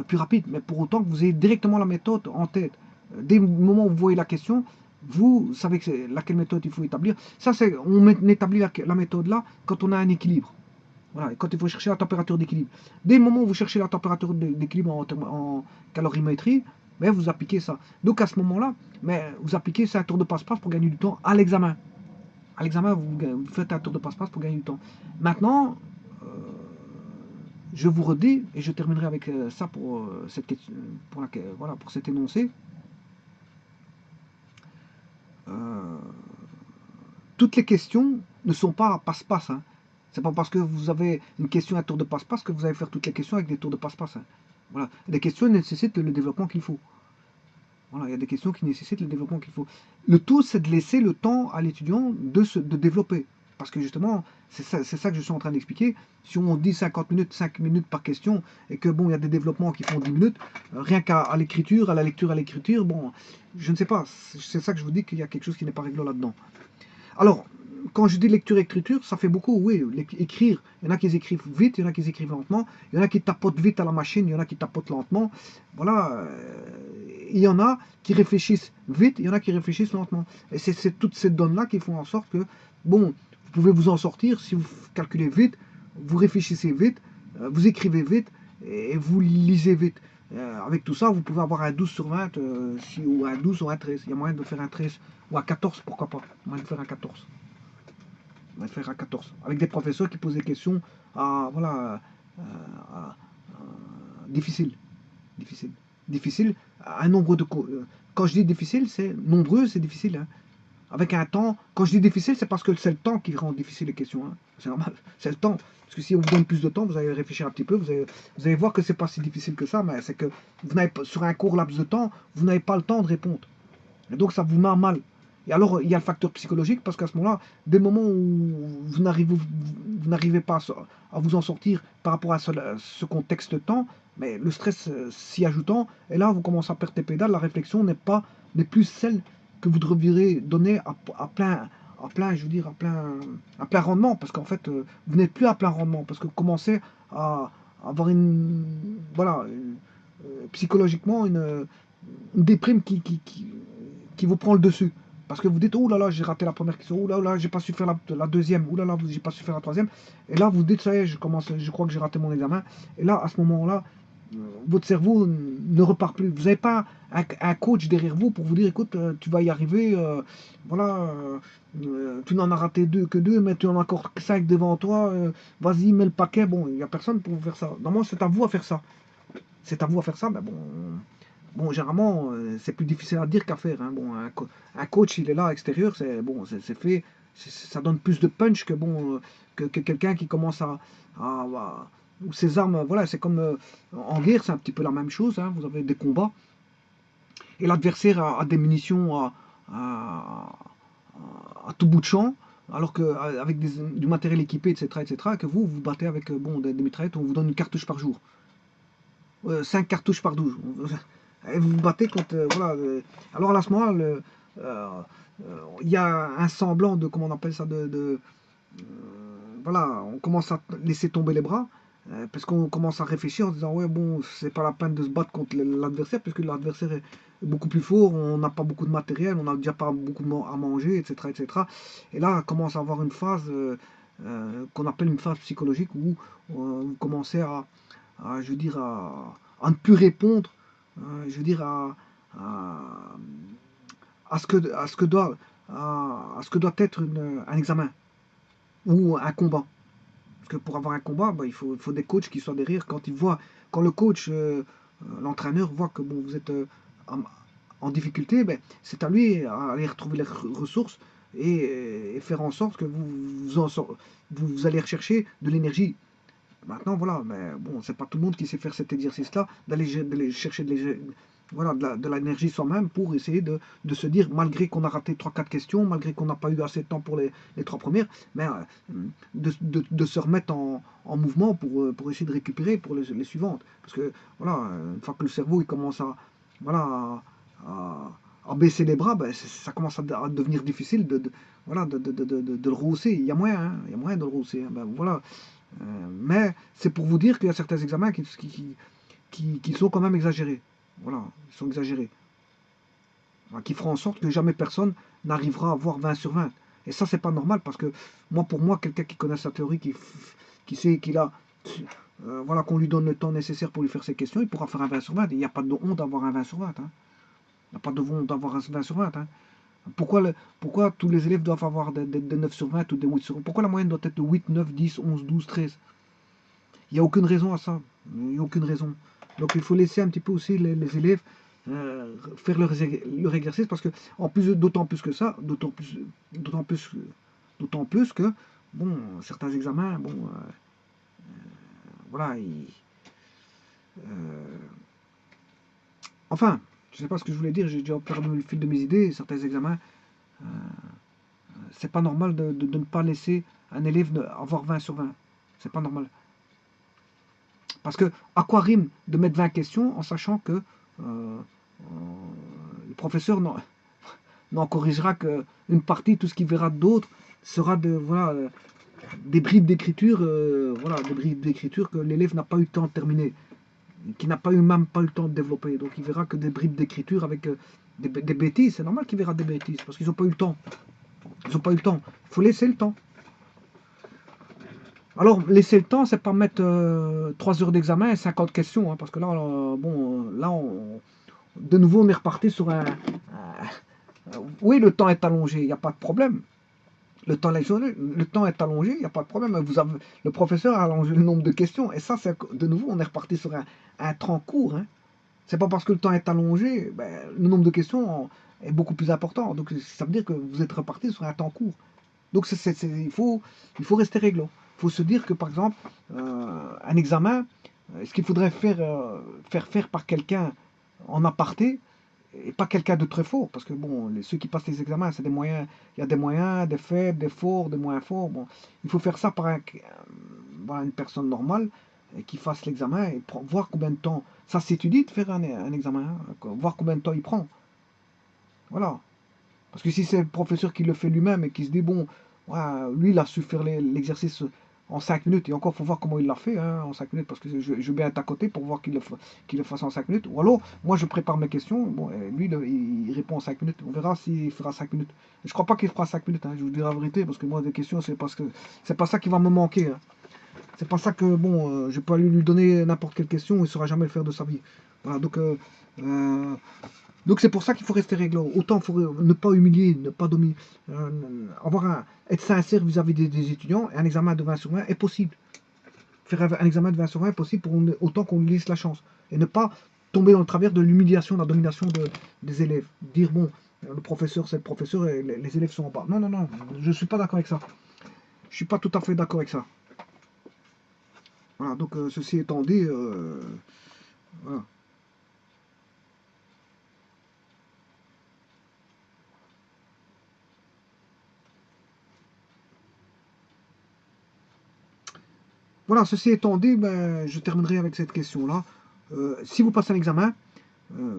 plus rapides, mais pour autant que vous ayez directement la méthode en tête. Dès le moment où vous voyez la question, vous savez que c'est laquelle méthode il faut établir. Ça, on établit la méthode là quand on a un équilibre. Voilà, et quand il faut chercher la température d'équilibre. Dès le moment où vous cherchez la température d'équilibre en calorimétrie, mais vous appliquez ça. Donc à ce moment-là, mais vous appliquez ça un tour de passe-passe pour gagner du temps à l'examen. À l'examen, vous faites un tour de passe-passe pour gagner du temps. Maintenant, je vous redis, et je terminerai avec ça pour cette question, voilà, pour cet énoncé. Toutes les questions ne sont pas à passe-passe. Hein. C'est pas parce que vous avez une question à tour de passe-passe que vous allez faire toutes les questions avec des tours de passe-passe. Hein. Voilà. Les questions nécessitent le développement qu'il faut. Voilà, il y a des questions qui nécessitent le développement qu'il faut. Le tout, c'est de laisser le temps à l'étudiant de développer. Parce que justement, c'est ça que je suis en train d'expliquer. Si on dit 50 minutes, 5 minutes par question, et que bon, il y a des développements qui font 10 minutes, rien qu'à l'écriture, à la lecture, à l'écriture, bon, je ne sais pas. C'est ça que je vous dis qu'il y a quelque chose qui n'est pas réglé là-dedans. Alors, quand je dis lecture-écriture, ça fait beaucoup, oui, écrire. Il y en a qui écrivent vite, il y en a qui écrivent lentement, il y en a qui tapotent vite à la machine, il y en a qui tapotent lentement. Voilà, il y en a qui réfléchissent vite, il y en a qui réfléchissent lentement. Et c'est toutes ces données-là qui font en sorte que, bon, vous pouvez vous en sortir si vous calculez vite, vous réfléchissez vite, vous écrivez vite et vous lisez vite. Avec tout ça, vous pouvez avoir un 12 sur 20, ou un 12 ou un 13. Il y a moyen de faire un 13, ou un 14, pourquoi pas. Moyen de faire un 14. On va faire à 14. Avec des professeurs qui posent des questions voilà, difficiles. Difficile. Difficile. Un nombre de. Quand je dis difficile, c'est nombreux, c'est difficile. Hein. Avec un temps. Quand je dis difficile, c'est parce que c'est le temps qui rend difficile les questions. Hein. C'est normal. C'est le temps. Parce que si on vous donne plus de temps, vous allez réfléchir un petit peu, vous allez voir que c'est pas si difficile que ça, mais c'est que vous n'avez sur un court laps de temps, vous n'avez pas le temps de répondre. Et donc ça vous met mal. Et alors, il y a le facteur psychologique, parce qu'à ce moment-là, des moments où vous n'arrivez pas à vous en sortir par rapport à ce contexte de temps, mais le stress s'y ajoutant, et là, vous commencez à perdre tes pédales, la réflexion n'est plus celle que vous devriez donner je veux dire, à plein rendement, parce qu'en fait, vous n'êtes plus à plein rendement, parce que vous commencez à avoir psychologiquement, une déprime qui vous prend le dessus. Parce que vous dites, oh là là, j'ai raté la première question, oh là là, j'ai pas su faire la deuxième, oh là là, j'ai pas su faire la troisième. Et là, vous dites, ça y est, je crois que j'ai raté mon examen. Et là, à ce moment-là, votre cerveau ne repart plus. Vous n'avez pas un coach derrière vous pour vous dire, écoute, tu vas y arriver, tu n'en as raté que deux, mais tu en as encore 5 devant toi, vas-y, mets le paquet. Bon, il n'y a personne pour vous faire ça. Normalement, c'est à vous à faire ça. C'est à vous à faire ça, mais bon. Bon, généralement, c'est plus difficile à dire qu'à faire. Hein. Bon, un coach, il est là à l'extérieur, c'est fait, ça donne plus de punch que bon, que quelqu'un qui commence ou ses armes, voilà, c'est comme en guerre, c'est un petit peu la même chose. Hein. Vous avez des combats et l'adversaire a des munitions à, tout bout de champ, alors qu'avec du matériel équipé, etc., que vous battez avec des mitraillettes, on vous donne une cartouche par jour. 5 cartouches par 12. Et vous vous battez contre. Voilà, alors à ce moment-là, il y a un semblant de, comment on appelle ça, voilà, on commence à laisser tomber les bras, parce qu'on commence à réfléchir en se disant, ouais, bon, c'est pas la peine de se battre contre l'adversaire, puisque l'adversaire est beaucoup plus fort, on n'a pas beaucoup de matériel, on n'a déjà pas beaucoup à manger, etc., etc. Et là, on commence à avoir une phase qu'on appelle une phase psychologique où vous commencez je veux dire, à ne plus répondre, je veux dire, à ce que doit être un examen ou un combat. Parce que pour avoir un combat, il faut des coachs qui soient derrière. Quand le coach, l'entraîneur voit que bon, vous êtes en difficulté, c'est à lui d'aller retrouver les ressources et faire en sorte que vous allez rechercher de l'énergie. Maintenant, voilà, mais bon, c'est pas tout le monde qui sait faire cet exercice-là, d'aller chercher de l'énergie soi-même pour essayer de se dire, malgré qu'on a raté 3-4 questions, malgré qu'on n'a pas eu assez de temps pour les 3 premières, mais de se remettre en mouvement pour essayer de récupérer pour les suivantes. Parce que, voilà, une fois que le cerveau il commence voilà, à baisser les bras, ça commence à devenir difficile voilà, de le rehausser. Il y a moyen, hein, il y a moyen de le rehausser. Hein, voilà. Mais c'est pour vous dire qu'il y a certains examens qui sont quand même exagérés. Voilà, ils sont exagérés. Voilà, qui feront en sorte que jamais personne n'arrivera à avoir 20 sur 20. Et ça, c'est pas normal parce que pour moi, quelqu'un qui connaît sa théorie, qui sait qu'il a voilà, qu'on lui donne le temps nécessaire pour lui faire ses questions, il pourra faire un 20 sur 20. Il n'y a pas de honte d'avoir un 20 sur 20. Hein. Il n'y a pas de honte d'avoir un 20 sur 20. Hein. Pourquoi tous les élèves doivent avoir des 9 sur 20 ou des 8 sur 20? Pourquoi la moyenne doit être de 8, 9, 10, 11, 12, 13? Il n'y a aucune raison à ça. Il n'y a aucune raison. Donc il faut laisser un petit peu aussi les élèves faire leur exercice parce que en plus d'autant plus que ça, d'autant plus que bon certains examens, bon voilà, euh, enfin, je sais pas ce que je voulais dire, j'ai déjà perdu le fil de mes idées. Certains examens, euh, c'est pas normal de ne pas laisser un élève avoir 20 sur 20. C'est pas normal. Parce que à quoi rime de mettre 20 questions en sachant que le professeur n'en corrigera qu'une partie, tout ce qu'il verra d'autre sera voilà, des bribes d'écriture voilà, des bribes d'écriture que l'élève n'a pas eu le temps de terminer, qui n'a pas eu même pas eu le temps de développer. Donc il verra que des bribes d'écriture avec des bêtises. C'est normal qu'il verra des bêtises parce qu'ils n'ont pas eu le temps. Ils n'ont pas eu le temps. Il faut laisser le temps. Alors, laisser le temps, c'est pas mettre 3 heures d'examen et 50 questions, hein, parce que là, bon, là, de nouveau, on est reparti sur oui, le temps est allongé, il n'y a pas de problème. Le temps est allongé, il n'y a pas de problème. Le professeur a allongé le nombre de questions, et ça, de nouveau, on est reparti sur un temps court. Hein. C'est pas parce que le temps est allongé, ben, le nombre de questions est beaucoup plus important. Donc, ça veut dire que vous êtes reparti sur un temps court. Donc il faut rester réglo. Il faut se dire que par exemple, un examen, ce qu'il faudrait faire par quelqu'un en aparté, et pas quelqu'un de très fort, parce que bon, ceux qui passent les examens, c'est des moyens, il y a des moyens, des faibles, des forts, des moins forts. Bon, il faut faire ça par voilà, une personne normale et qui fasse l'examen et voir combien de temps ça s'étudie de faire un examen, hein, voir combien de temps il prend. Voilà. Parce que si c'est le professeur qui le fait lui-même et qui se dit, bon, ouais, lui, il a su faire l'exercice en 5 minutes, et encore, il faut voir comment il l'a fait hein, en 5 minutes, parce que je veux bien être à côté pour voir qu'il le fasse en 5 minutes. Ou alors, moi, je prépare mes questions, bon, et lui, il répond en 5 minutes. On verra s'il fera 5 minutes. Je crois pas qu'il fera 5 minutes, hein, je vous dis la vérité, parce que moi, des questions, c'est pas ça qui va me manquer. Hein. C'est pas ça que, bon, je peux aller lui donner n'importe quelle question, il ne saura jamais le faire de sa vie. Voilà, euh, donc c'est pour ça qu'il faut rester réglo. Autant il faut ne pas humilier, ne pas dominer, être sincère vis-à-vis des étudiants. Et un examen de 20 sur 20 est possible. Faire un examen de 20 sur 20 est possible autant qu'on lui laisse la chance. Et ne pas tomber dans le travers de l'humiliation, de la domination des élèves. Dire, bon, le professeur c'est le professeur et les élèves sont en bas. Non, non, non, je ne suis pas d'accord avec ça. Je ne suis pas tout à fait d'accord avec ça. Voilà, donc ceci étant dit, voilà. Voilà, ceci étant dit, ben, je terminerai avec cette question-là. Si vous passez un examen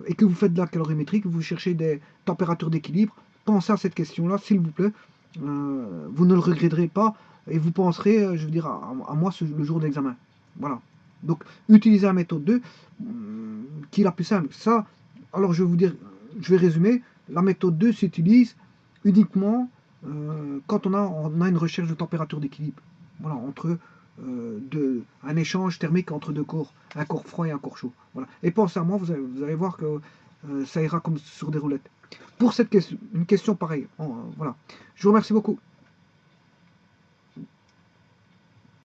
et que vous faites de la calorimétrie, que vous cherchez des températures d'équilibre, pensez à cette question-là, s'il vous plaît. Vous ne le regretterez pas et vous penserez, je veux dire, à moi le jour de l'examen. Voilà. Donc, utilisez la méthode 2, qui est la plus simple. Ça, alors je vais vous dire, je vais résumer. La méthode 2 s'utilise uniquement quand on a une recherche de température d'équilibre. Voilà, entre un échange thermique entre deux corps, un corps froid et un corps chaud. Voilà. Et pensez à moi, vous allez voir que ça ira comme sur des roulettes. Pour cette question, une question pareille. Voilà. Je vous remercie beaucoup.